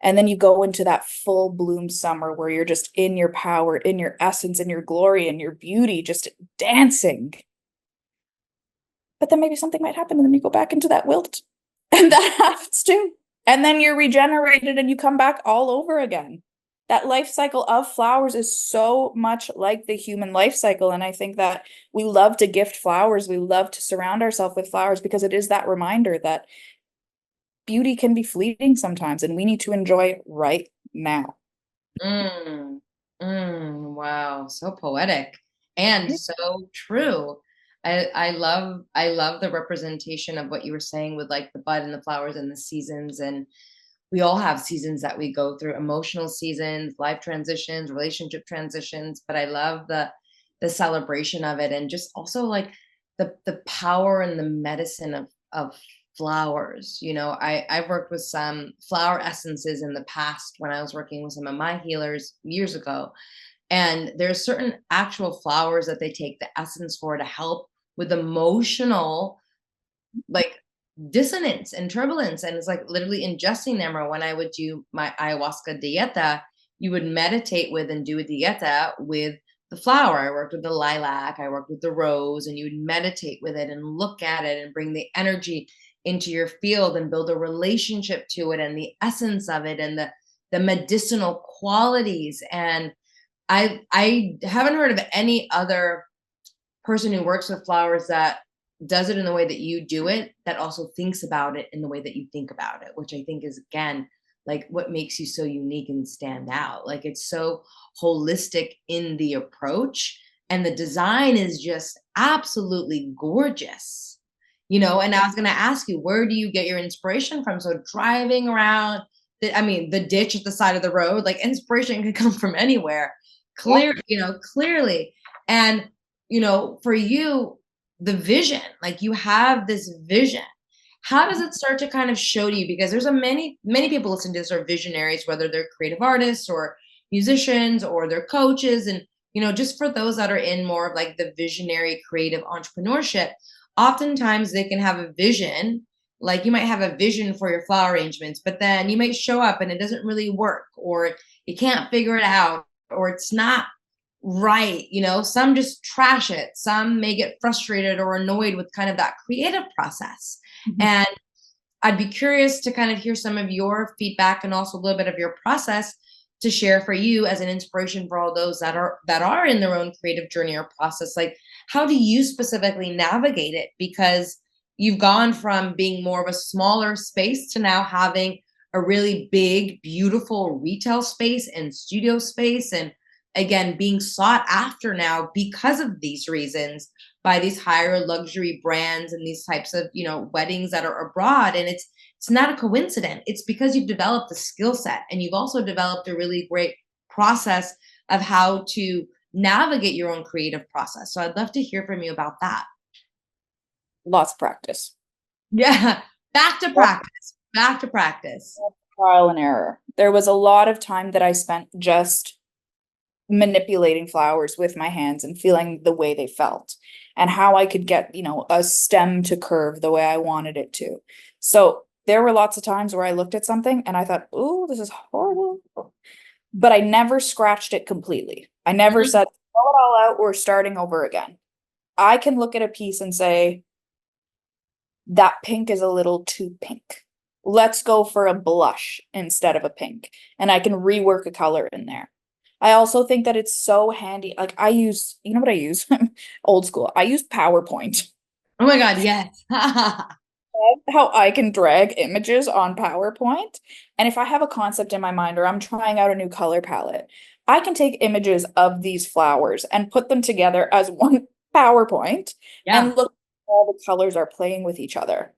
And then you go into that full bloom summer where you're just in your power, in your essence, in your glory, in your beauty, just dancing. But then maybe something might happen and then you go back into that wilt. And that happens too. And then you're regenerated and you come back all over again. That life cycle of flowers is so much like the human life cycle. And I think that we love to gift flowers. We love to surround ourselves with flowers because it is that reminder that beauty can be fleeting sometimes and we need to enjoy it right now. Wow, so poetic and so true. I love the representation of what you were saying with like the bud and the flowers and the seasons. And we all have seasons that we go through, emotional seasons, life transitions, relationship transitions, but I love the celebration of it, and just also like the power and the medicine of flowers. You know, I've worked with some flower essences in the past when I was working with some of my healers years ago. And there's certain actual flowers that they take the essence for to help with emotional, like, dissonance and turbulence. And it's like literally ingesting them. Or when I would do my ayahuasca dieta, you would meditate with and do a dieta with the flower. I worked with the lilac, I worked with the rose, and you would meditate with it and look at it and bring the energy into your field and build a relationship to it and the essence of it and the medicinal qualities. And I haven't heard of any other person who works with flowers that does it in the way that you do it, that also thinks about it in the way that you think about it, which I think is, again, like what makes you so unique and stand out. Like it's so holistic in the approach, and the design is just absolutely gorgeous. You know, and I was going to ask you, where do you get your inspiration from? So driving around I mean, the ditch at the side of the road, like inspiration can come from anywhere. Yeah. Clearly. And for you, the vision, like you have this vision. How does it start to kind of show to you? Because there's many people listening to this are visionaries, whether they're creative artists or musicians or they're coaches. And, just for those that are in more of like the visionary creative entrepreneurship, oftentimes they can have a vision. Like you might have a vision for your flower arrangements, but then you might show up and it doesn't really work, or you can't figure it out, or it's not right. Some just trash it. Some may get frustrated or annoyed with kind of that creative process. Mhm. And I'd be curious to kind of hear some of your feedback and also a little bit of your process to share for you as an inspiration for all those that are in their own creative journey or process. Like, how do you specifically navigate it? Because you've gone from being more of a smaller space to now having a really big, beautiful retail space and studio space, and again being sought after now because of these reasons by these higher luxury brands and these types of weddings that are abroad. And it's not a coincidence. It's because you've developed a skill set, and you've also developed a really great process of how to navigate your own creative process. So I'd love to hear from you about that. Lots of practice. Yeah. Back to practice. Back to practice. Trial and error. There was a lot of time that I spent just manipulating flowers with my hands and feeling the way they felt and how I could get, a stem to curve the way I wanted it to. So there were lots of times where I looked at something and I thought, "Oh, this is horrible." But I never scratched it completely. I never Mhm. said, "Throw it all out, we're starting over again." I can look at a piece and say, that pink is a little too pink. Let's go for a blush instead of a pink. And I can rework a color in there. I also think that it's so handy. Like I use, you know what I use? Old school. I use PowerPoint. Oh my God, yes. How I can drag images on PowerPoint. And if I have a concept in my mind or I'm trying out a new color palette, I can take images of these flowers and put them together as one PowerPoint Yeah. and look all the colors are playing with each other.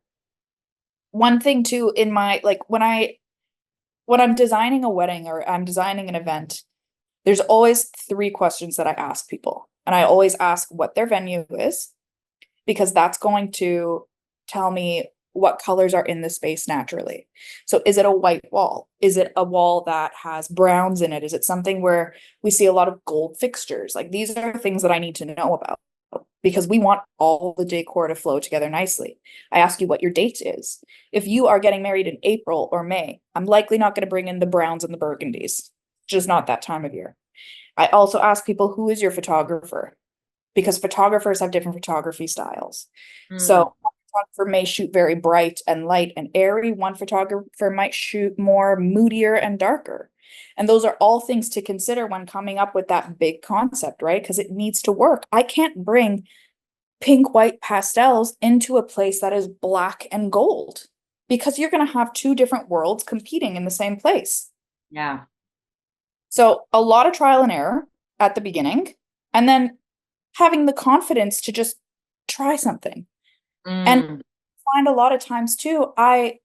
One thing too in my like when I'm designing a wedding or I'm designing an event, there's always three questions that I ask people. And I always ask what their venue is, because that's going to tell me what colors are in the space naturally. So is it a white wall? Is it a wall that has browns in it? Is it something where we see a lot of gold fixtures? Like these are things that I need to know about because we want all the decor to flow together nicely. I ask you what your date is. If you are getting married in April or May, I'm likely not going to bring in the browns and the burgundies. Just not that time of year. I also ask people, who is your photographer? Because photographers have different photography styles. Mm, So one photographer may shoot very bright and light and airy. One photographer might shoot more moodier and darker. And those are all things to consider when coming up with that big concept, right? Because it needs to work. I can't bring pink, white pastels into a place that is black and gold because you're going to have two different worlds competing in the same place. yeah. So a lot of trial and error at the beginning, and then having the confidence to just try something. And Mm. find a lot of times too,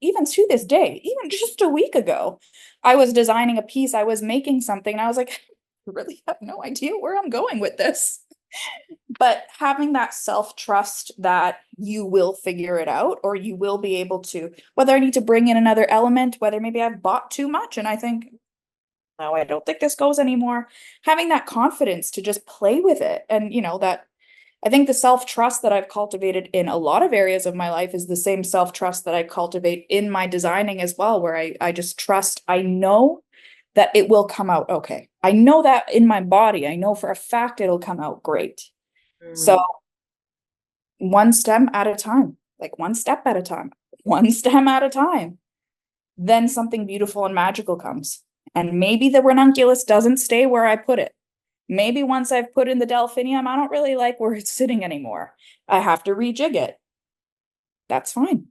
even to this day, even just a week ago, I was designing a piece, I was making something, and I was like, I really have no idea where I'm going with this. But having that self-trust that you will figure it out, or you will be able to, whether I need to bring in another element, whether maybe I've bought too much and I think, no, I don't think this goes anymore. Having that confidence to just play with it. And, that I think the self-trust that I've cultivated in a lot of areas of my life is the same self-trust that I cultivate in my designing as well, where I just trust, I know that it will come out okay. I know that in my body, I know for a fact it'll come out great. So Mm. one stem at a time, like one step at a time, one stem at a time, then something beautiful and magical comes. And maybe the ranunculus doesn't stay where I put it. Maybe once I've put in the delphinium, I don't really like where it's sitting anymore. I have to rejig it. That's fine.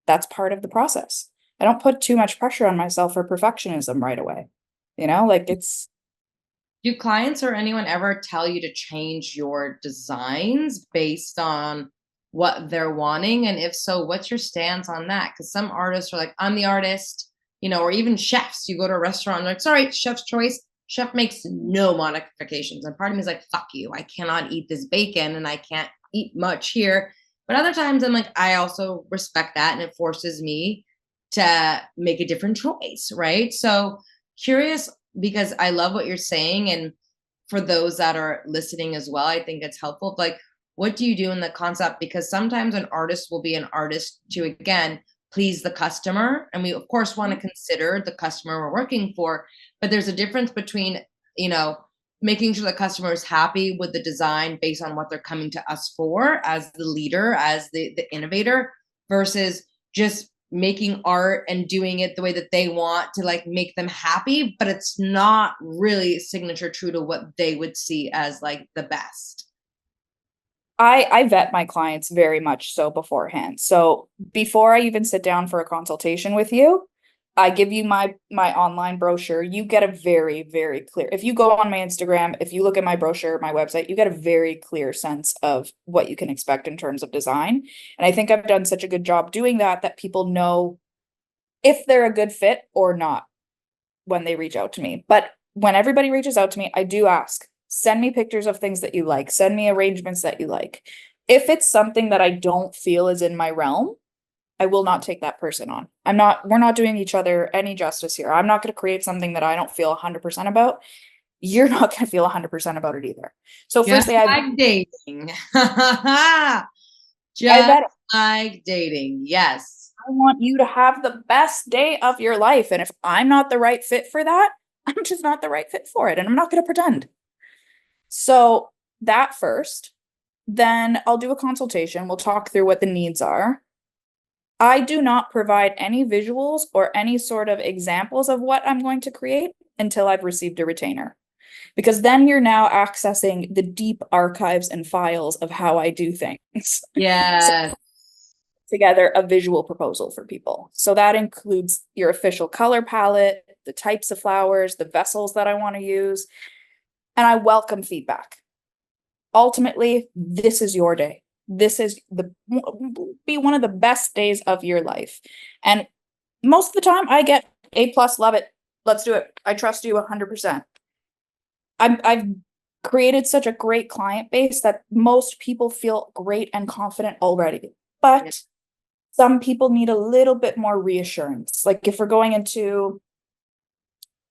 That's part of the process. I don't put too much pressure on myself for perfectionism right away. Like it's Do clients or anyone ever tell you to change your designs based on what they're wanting? And if so, what's your stance on that? Because some artists are like, I'm the artist, or even chefs. You go to a restaurant, they're like, sorry, chef's choice. Chef makes no modifications. And part of me is like, fuck you. I cannot eat this bacon and I can't eat much here. But other times I'm like, I also respect that and it forces me to make a different choice. Right. So curious because I love what you're saying. And for those that are listening as well, I think it's helpful. Like, what do you do in the concept? Because sometimes an artist will be an artist to, again, please the customer. And we, of course, want to consider the customer we're working for. But there's a difference between, making sure the customer is happy with the design based on what they're coming to us for as the leader, as the innovator, versus just making art and doing it the way that they want to like make them happy, but it's not really signature true to what they would see as like the best. I vet my clients very much so beforehand. So before I even sit down for a consultation with you, I give you my online brochure. You get a very, very clear. If you go on my Instagram, if you look at my brochure, my website, you get a very clear sense of what you can expect in terms of design. And I think I've done such a good job doing that people know if they're a good fit or not when they reach out to me. But when everybody reaches out to me, I do ask, send me pictures of things that you like, send me arrangements that you like. If it's something that I don't feel is in my realm, I will not take that person on. We're not doing each other any justice here. I'm not going to create something that I don't feel 100% about. You're not going to feel 100% about it either. So Just firstly, like dating. I Just bet like dating. Yes. I want you to have the best day of your life. And if I'm not the right fit for that, I'm just not the right fit for it. And I'm not going to pretend. So that first, then I'll do a consultation. We'll talk through what the needs are. I do not provide any visuals or any sort of examples of what I'm going to create until I've received a retainer. Because then you're now accessing the deep archives and files of how I do things. So Yes. together a visual proposal for people. So that includes your official color palette, the types of flowers, the vessels that I want to use, and I welcome feedback. Ultimately, this is your day. This is be one of the best days of your life. And most of the time I get A plus, love it. Let's do it. I trust you 100%. I've created such a great client base that most people feel great and confident already. But some people need a little bit more reassurance. Like if we're going into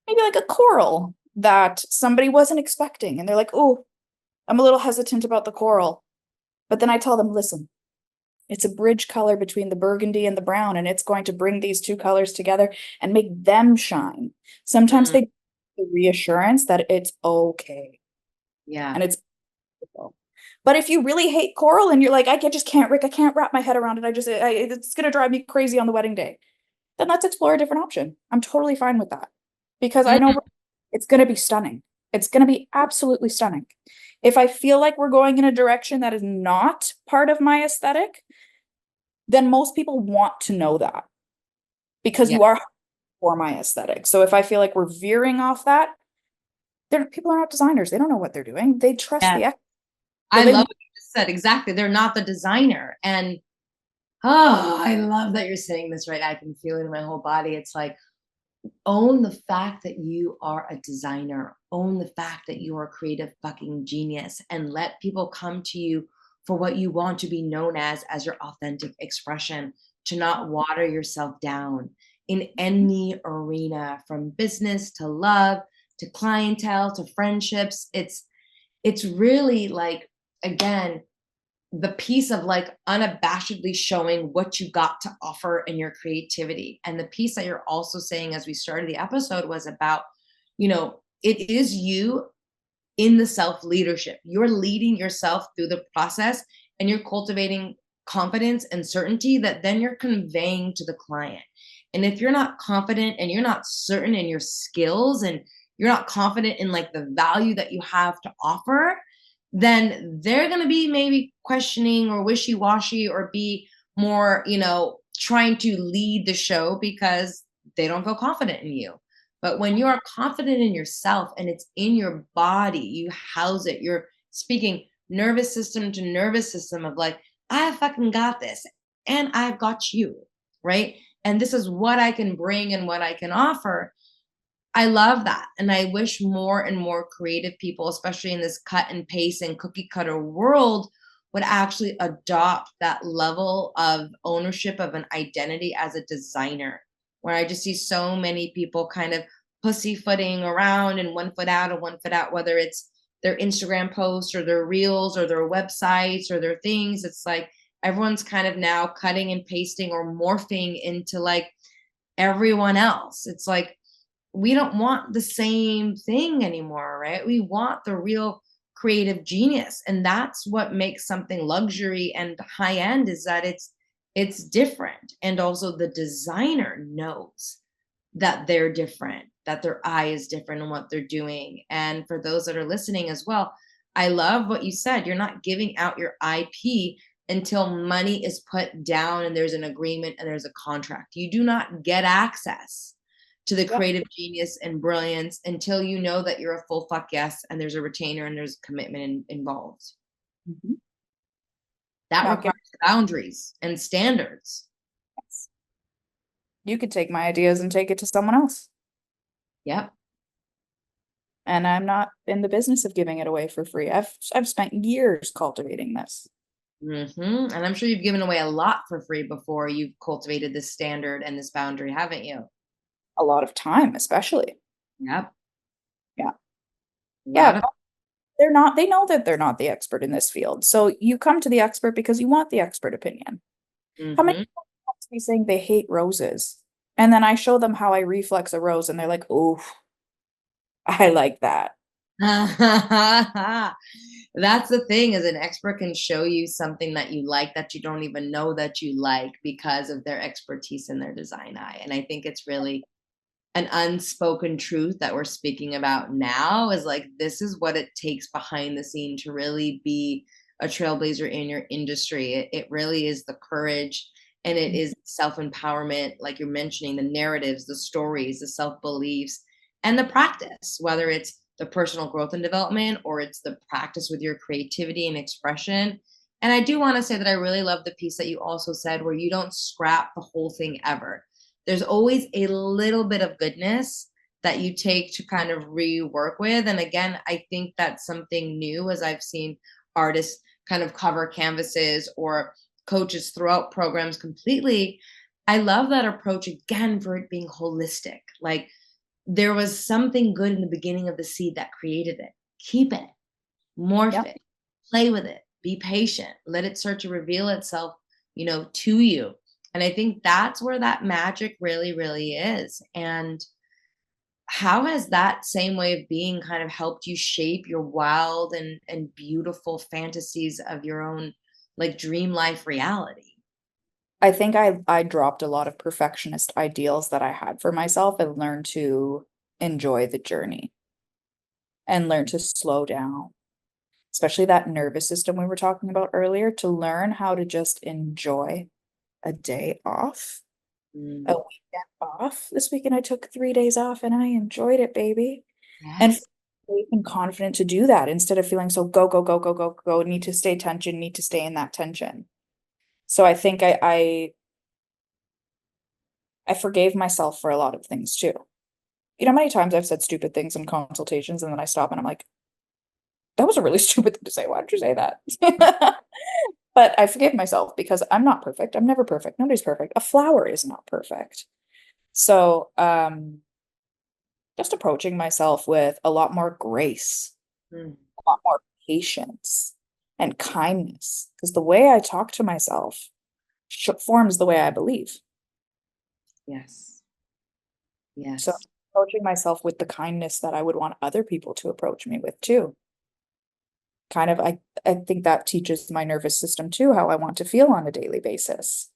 maybe like a coral that somebody wasn't expecting and they're like, oh, I'm a little hesitant about the coral. But then I tell them, listen, it's a bridge color between the burgundy and the brown, and it's going to bring these two colors together and make them shine. Sometimes Mm, they the reassurance that it's okay yeah. and it's beautiful. But if you really hate coral and you're like, just can't, Rick, I can't wrap my head around it. It's going to drive me crazy on the wedding day. Then let's explore a different option. I'm totally fine with that because I know Mm, it's going to be stunning. It's going to be absolutely stunning. If I feel like we're going in a direction that is not part of my aesthetic, then most people want to know that because yeah. you are for my aesthetic. So if I feel like we're veering off that, people are not designers. They don't know what they're doing. They trust Yes. the expert. So I they love want what you said exactly. They're not the designer. And oh, I love that you're saying this right. I can feel it in my whole body. It's like, own the fact that you are a designer, own the fact that you are a creative fucking genius, and let people come to you for what you want to be known as your authentic expression, to not water yourself down in any arena, from business to love to clientele to friendships. It's really like, again, the piece of like unabashedly showing what you got to offer in your creativity. And the piece that you're also saying as we started the episode was about, it is you in the self leadership. You're leading yourself through the process, and you're cultivating confidence and certainty that then you're conveying to the client. And if you're not confident and you're not certain in your skills, and you're not confident in like the value that you have to offer, then they're going to be maybe questioning or wishy-washy, or be more, trying to lead the show because they don't feel confident in you. But when you are confident in yourself and it's in your body, you house it. You're speaking nervous system to nervous system of like, I fucking got this and I've got you, right? And this is what I can bring and what I can offer. I love that. And I wish more and more creative people, especially in this cut and paste and cookie cutter world, would actually adopt that level of ownership of an identity as a designer, where I just see so many people kind of pussyfooting around and one foot out and one foot out, whether it's their Instagram posts or their reels or their websites or their things. It's like everyone's kind of now cutting and pasting or morphing into like everyone else. It's like, we don't want the same thing anymore, right? We want the real creative genius. And that's what makes something luxury and high end, is that it's different. And also the designer knows that they're different, that their eye is different in what they're doing. And for those that are listening as well, I love what you said. You're not giving out your IP until money is put down and there's an agreement and there's a contract. You do not get access to the Yep. creative genius and brilliance until you know that you're a full fuck yes and there's a retainer and there's commitment involved. Mhm. That Not requires boundaries and standards. You could take my ideas and take it to someone else. Yep. And I'm not in the business of giving it away for free. I've spent years cultivating this. And I'm sure you've given away a lot for free before you've cultivated this standard and this boundary, haven't you? A lot of time, especially. Yep. Yeah. A lot Yeah. of. They know that they're not the expert in this field. So you come to the expert because you want the expert opinion. How many Mhm. people come to me saying they hate roses? And then I show them how I reflex a rose and they're like, oh, I like that. That's the thing, is an expert can show you something that you like that you don't even know that you like because of their expertise in their design eye. And I think it's really an unspoken truth that we're speaking about now, is like, this is what it takes behind the scene to really be a trailblazer in your industry. It really is the courage, and it is self-empowerment, like you're mentioning, the narratives, the stories, the self-beliefs, and the practice, whether it's the personal growth and development or it's the practice with your creativity and expression. And I do want to say that I really love the piece that you also said, where you don't scrap the whole thing ever. There's always a little bit of goodness that you take to kind of rework with. And again, I think that's something new, as I've seen artists kind of cover canvases or coaches throughout programs completely. I love that approach, again, for it being holistic. Like, there was something good in the beginning of the seed that created it. Keep it, morph Yep. it, play with it, be patient, let it start to reveal itself, to you. And I think that's where that magic really, really is. And how has that same way of being kind of helped you shape your wild and beautiful fantasies of your own, like, dream life reality? I think I dropped a lot of perfectionist ideals that I had for myself and learned to enjoy the journey and learn to slow down, especially that nervous system we were talking about earlier, to learn how to just enjoy a day off, a Mm, weekend off. This weekend I took 3 days off and I enjoyed it, baby. And yes. safe and confident to do that instead of feeling so go, go, go, go, go, go, need to stay tension, need to stay in that tension. So I think I forgave myself for a lot of things too. You know, many times I've said stupid things in consultations and then I stop and I'm like, that was a really stupid thing to say. Why did you say that? But I forgave myself because I'm not perfect. I'm never perfect. Nobody's perfect. A flower is not perfect. So, just approaching myself with a lot more grace, Mm, a lot more patience and kindness. Because the way I talk to myself forms the way I believe. yes. So Yes. approaching myself with the kindness that I would want other people to approach me with too. Kind of, I think that teaches my nervous system too, how I want to feel on a daily basis.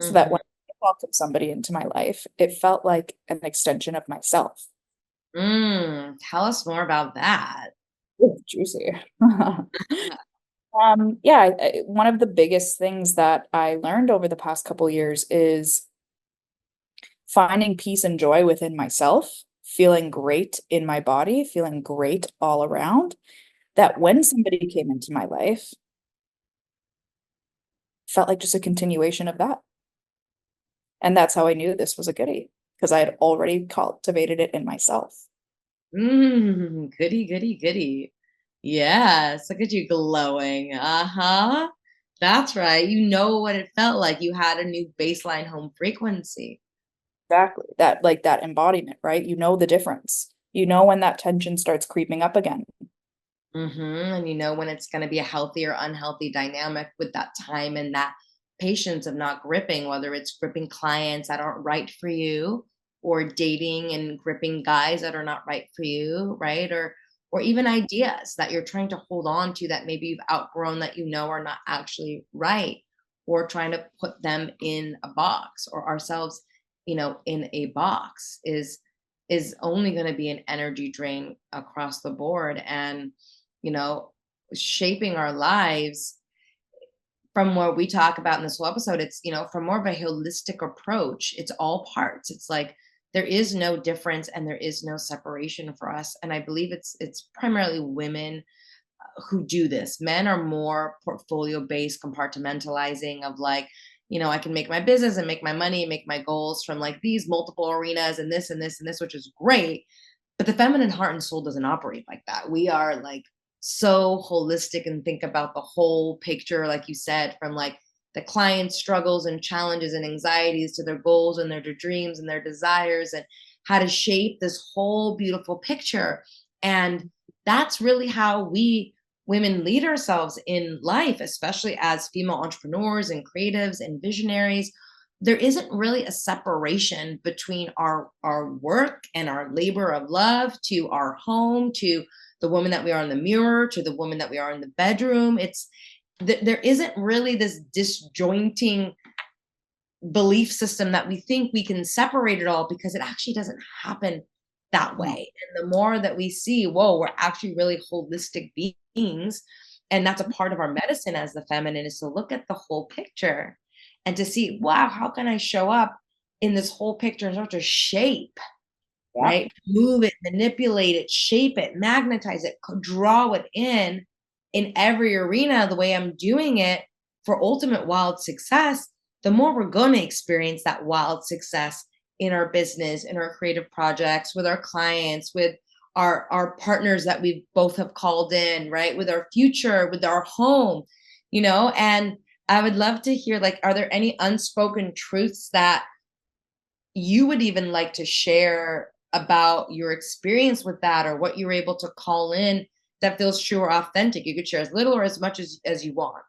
So that Hmm. when I welcome somebody into my life, it felt like an extension of myself. Tell us more about that. Ooh, juicy. Yeah, one of the biggest things that I learned over the past couple years is finding peace and joy within myself, feeling great in my body, feeling great all around. That when somebody came into my life, felt like just a continuation of that. And that's how I knew this was a goodie, because I had already cultivated it in myself. Goody, goody, goody. Yes, look at you glowing. Uh-huh. That's right. You know what it felt like. You had a new baseline home frequency. Exactly. That like that embodiment, right? You know the difference. You know when that tension starts creeping up again. And you know when it's going to be a healthy or unhealthy dynamic with that time and that patience of not gripping, whether it's gripping clients that aren't right for you or dating and gripping guys that are not right for you, right? Or even ideas that you're trying to hold on to that maybe you've outgrown that you know are not actually right, or trying to put them in a box or ourselves, in a box is only going to be an energy drain across the board. And you know, shaping our lives from what we talk about in this whole episode, it's, from more of a holistic approach. It's all parts. It's like there is no difference and there is no separation for us. And I believe it's primarily women who do this. Men are more portfolio based, compartmentalizing of like, I can make my business and make my money and make my goals from like these multiple arenas and this and this and this, which is great. But the feminine heart and soul doesn't operate like that. We are like so holistic and think about the whole picture, like you said, from like the client's struggles and challenges and anxieties to their goals and their dreams and their desires, and how to shape this whole beautiful picture. And that's really how we women lead ourselves in life, especially as female entrepreneurs and creatives and visionaries. There isn't really a separation between our work and our labor of love to our home, to the woman that we are in the mirror, to the woman that we are in the bedroom. There isn't really this disjointing belief system that we think we can separate it all, because it actually doesn't happen that No. way. And the more that we see, whoa, we're actually really holistic beings. And that's a part of our medicine as the feminine, is to look at the whole picture and to see, wow, how can I show up in this whole picture and start to shape, Yeah. right? Move it, manipulate it, shape it, magnetize it, draw it in every arena the way I'm doing it for ultimate wild success. The more we're going to experience that wild success in our business, in our creative projects, with our clients, with our partners that we both have called in, right? With our future, with our home, and I would love to hear, like, are there any unspoken truths that you would even like to share about your experience with that, or what you were able to call in that feels true or authentic? You could share as little or as much as you want.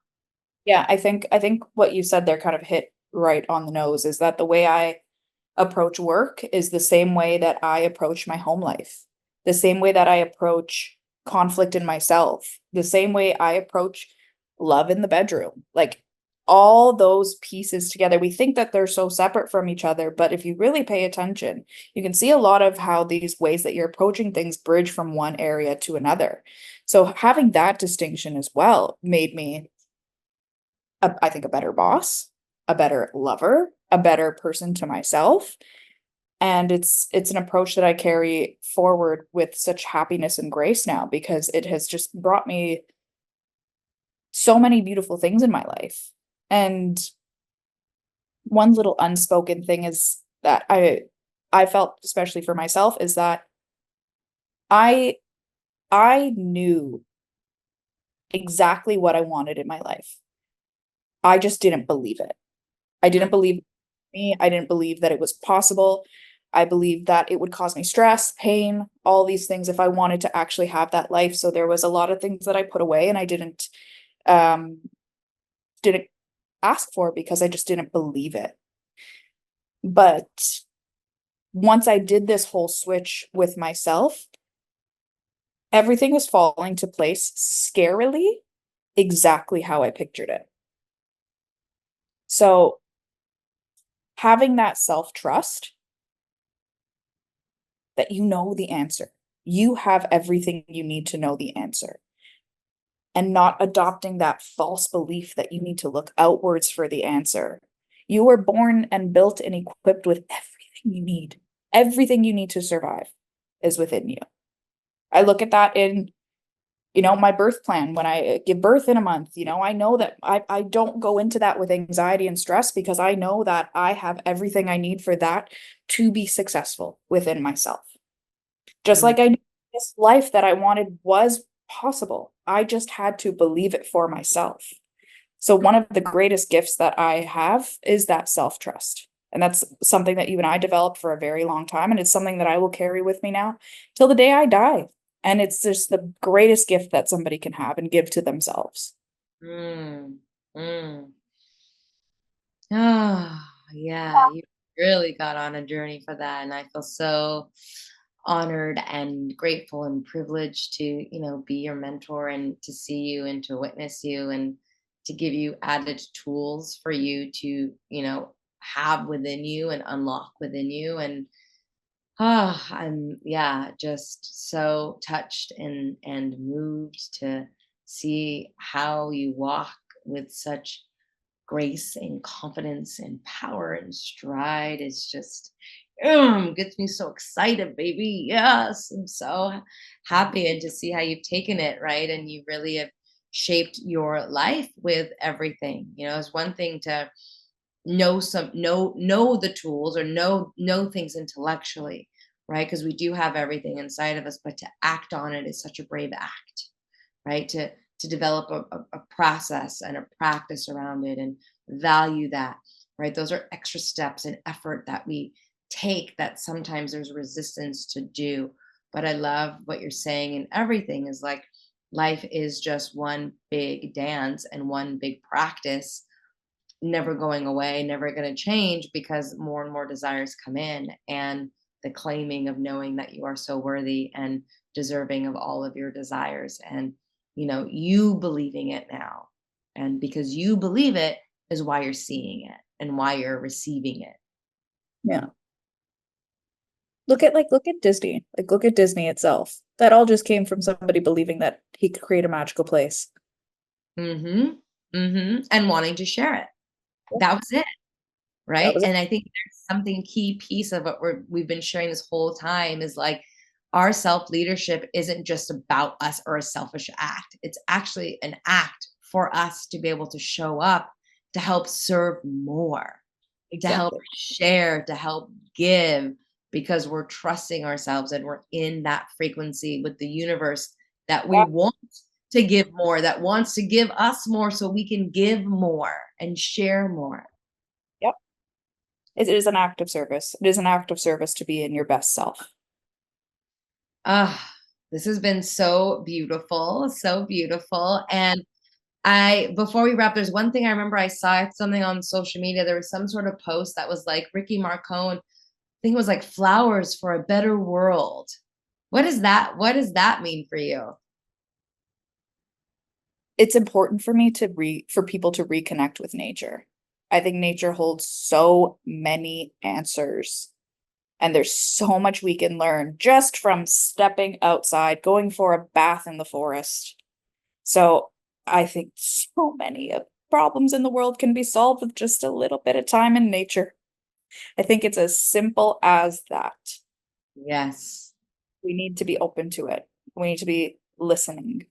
Yeah, I think what you said there kind of hit right on the nose, is that the way I approach work is the same way that I approach my home life, the same way that I approach conflict in myself, the same way I approach love in the bedroom. Like all those pieces together, we think that they're so separate from each other, but if you really pay attention, you can see a lot of how these ways that you're approaching things bridge from one area to another. So having that distinction as well made me, I think, a better boss, a better lover, a better person to myself, And it's an approach that I carry forward with such happiness and grace now, because it has just brought me so many beautiful things in my life. And one little unspoken thing is that I felt, especially for myself, is that I I knew exactly what I wanted in my life. I just didn't believe it. I didn't believe me. I didn't believe that it was possible. I believed that it would cause me stress, pain, all these things if I wanted to actually have that life. So there was a lot of things that I put away and I um didn't ask for because I just didn't believe it. But once I did this whole switch with myself, everything is falling to place scarily exactly how I pictured it. So having that self-trust that you know the answer, you have everything you need to know the answer, and not adopting that false belief that you need to look outwards for the answer. You were born and built and equipped with everything you need. Everything you need to survive is within you. I look at that in, my birth plan. When I give birth in a month, I know that I don't go into that with anxiety and stress, because I know that I have everything I need for that to be successful within myself. Just Mm. like I knew this life that I wanted was possible. I just had to believe it for myself. So one of the greatest gifts that I have is that self-trust. And that's something that you and I developed for a very long time. And it's something that I will carry with me now till the day I die. And it's just the greatest gift that somebody can have and give to themselves. Mm. Mm. Ah, yeah, you really got on a journey for that, and I feel so honored and grateful and privileged to, be your mentor and to see you and to witness you and to give you added tools for you to, have within you and unlock within you. And I'm yeah, just so touched and moved to see how you walk with such grace and confidence and power and stride. Is just gets me so excited, baby. Yes, I'm so happy, and to see how you've taken it, right? And you really have shaped your life with everything. It's one thing to know the tools or know things intellectually, right? Because we do have everything inside of us, but to act on it is such a brave act, right? To develop a process and a practice around it and value that, right? Those are extra steps and effort that we take that sometimes there's resistance to do. But I love what you're saying, and everything is like life is just one big dance and one big practice, never going away, never going to change, because more and more desires come in, and the claiming of knowing that you are so worthy and deserving of all of your desires, and you believing it now, and because you believe it is why you're seeing it and why you're receiving it. Yeah. Look at Disney. Like look at Disney itself. That all just came from somebody believing that he could create a magical place. Mm-hmm. Mm-hmm. And wanting to share it. Yeah, That was it. that Right? was it. And I think there's something key piece of what we've been sharing this whole time is like our self-leadership isn't just about us or a selfish act. It's actually an act for us to be able to show up, to help serve more, to help Exactly. share, to help give, because we're trusting ourselves and we're in that frequency with the universe that we Yeah. want to give more, that wants to give us more so we can give more and share more. Yep. It is an act of service. It is an act of service to be in your best self. Ah, this has been so beautiful, so beautiful. And before we wrap, there's one thing I remember I saw something on social media. There was some sort of post that was like Rikki Marcone, I think it was like flowers for a better world. What is that? What does that mean for you? It's important for me for people to reconnect with nature. I think nature holds so many answers, and there's so much we can learn just from stepping outside, going for a bath in the forest. So I think so many of problems in the world can be solved with just a little bit of time in nature. I think it's as simple as that. Yes. We need to be open to it. We need to be listening.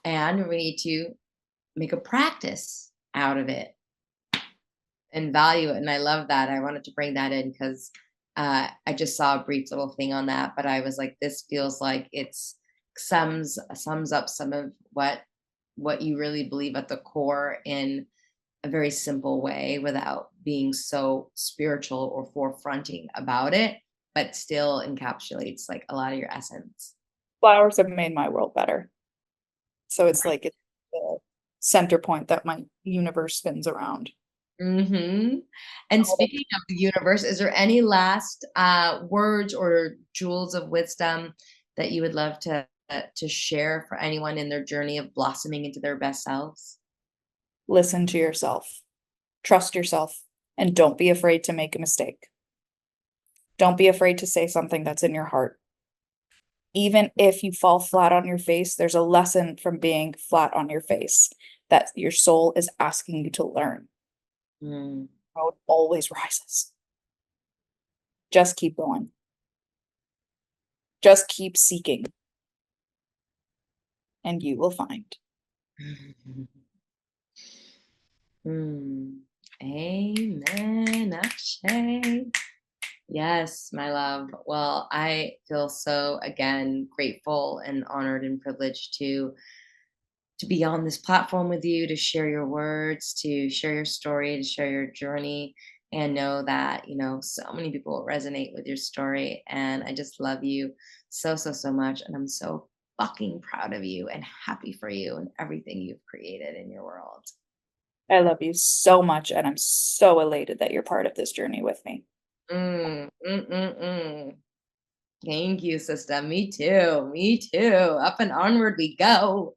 And we need to make a practice out of it and value it. And I love that. I wanted to bring that in because I just saw a brief little thing on that, but I was like, this feels like it's sums up some of what you really believe at the core in a very simple way without being so spiritual or forefronting about it, but still encapsulates like a lot of your essence. Flowers have made my world better. So it's like it's the center point that my universe spins around. Mm-hmm. And speaking of the universe, is there any last words or jewels of wisdom that you would love to share for anyone in their journey of blossoming into their best selves? Listen to yourself, trust yourself, and don't be afraid to make a mistake. Don't be afraid to say something that's in your heart. Even if you fall flat on your face, there's a lesson from being flat on your face that your soul is asking you to learn. Mm. Road always rises. Just keep going. Just keep seeking, and you will find. Mm. Amen. Ashe. Yes, my love. Well, I feel so again grateful and honored and privileged to be on this platform with you, to share your words, to share your story, to share your journey, and know that, so many people resonate with your story. And I just love you so, so, so much. And I'm so fucking proud of you and happy for you and everything you've created in your world. I love you so much, and I'm so elated that you're part of this journey with me. Mm, mm, mm, mm. Thank you, sister. Me too. Me too. Up and onward we go.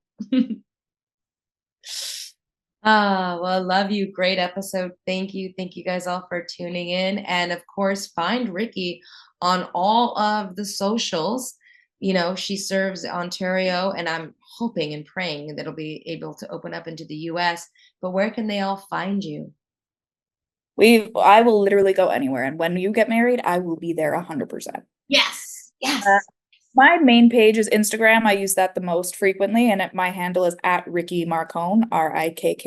Well, love you. Great episode. Thank you. Thank you guys all for tuning in. And of course, find Rikki on all of the socials. She serves Ontario, and I'm hoping and praying that it'll be able to open up into the US. But where can they all find you? I will literally go anywhere, and when you get married, I will be there 100%. Yes. Yes. My main page is Instagram. I use that the most frequently, and my handle is at Rikki Marcone, RIKKIMARCONE.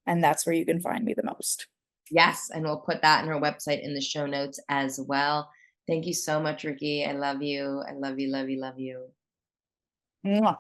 And that's where you can find me the most. Yes. And we'll put that in our website in the show notes as well. Thank you so much, Rikki. I love you. I love you, love you, love you. Mwah.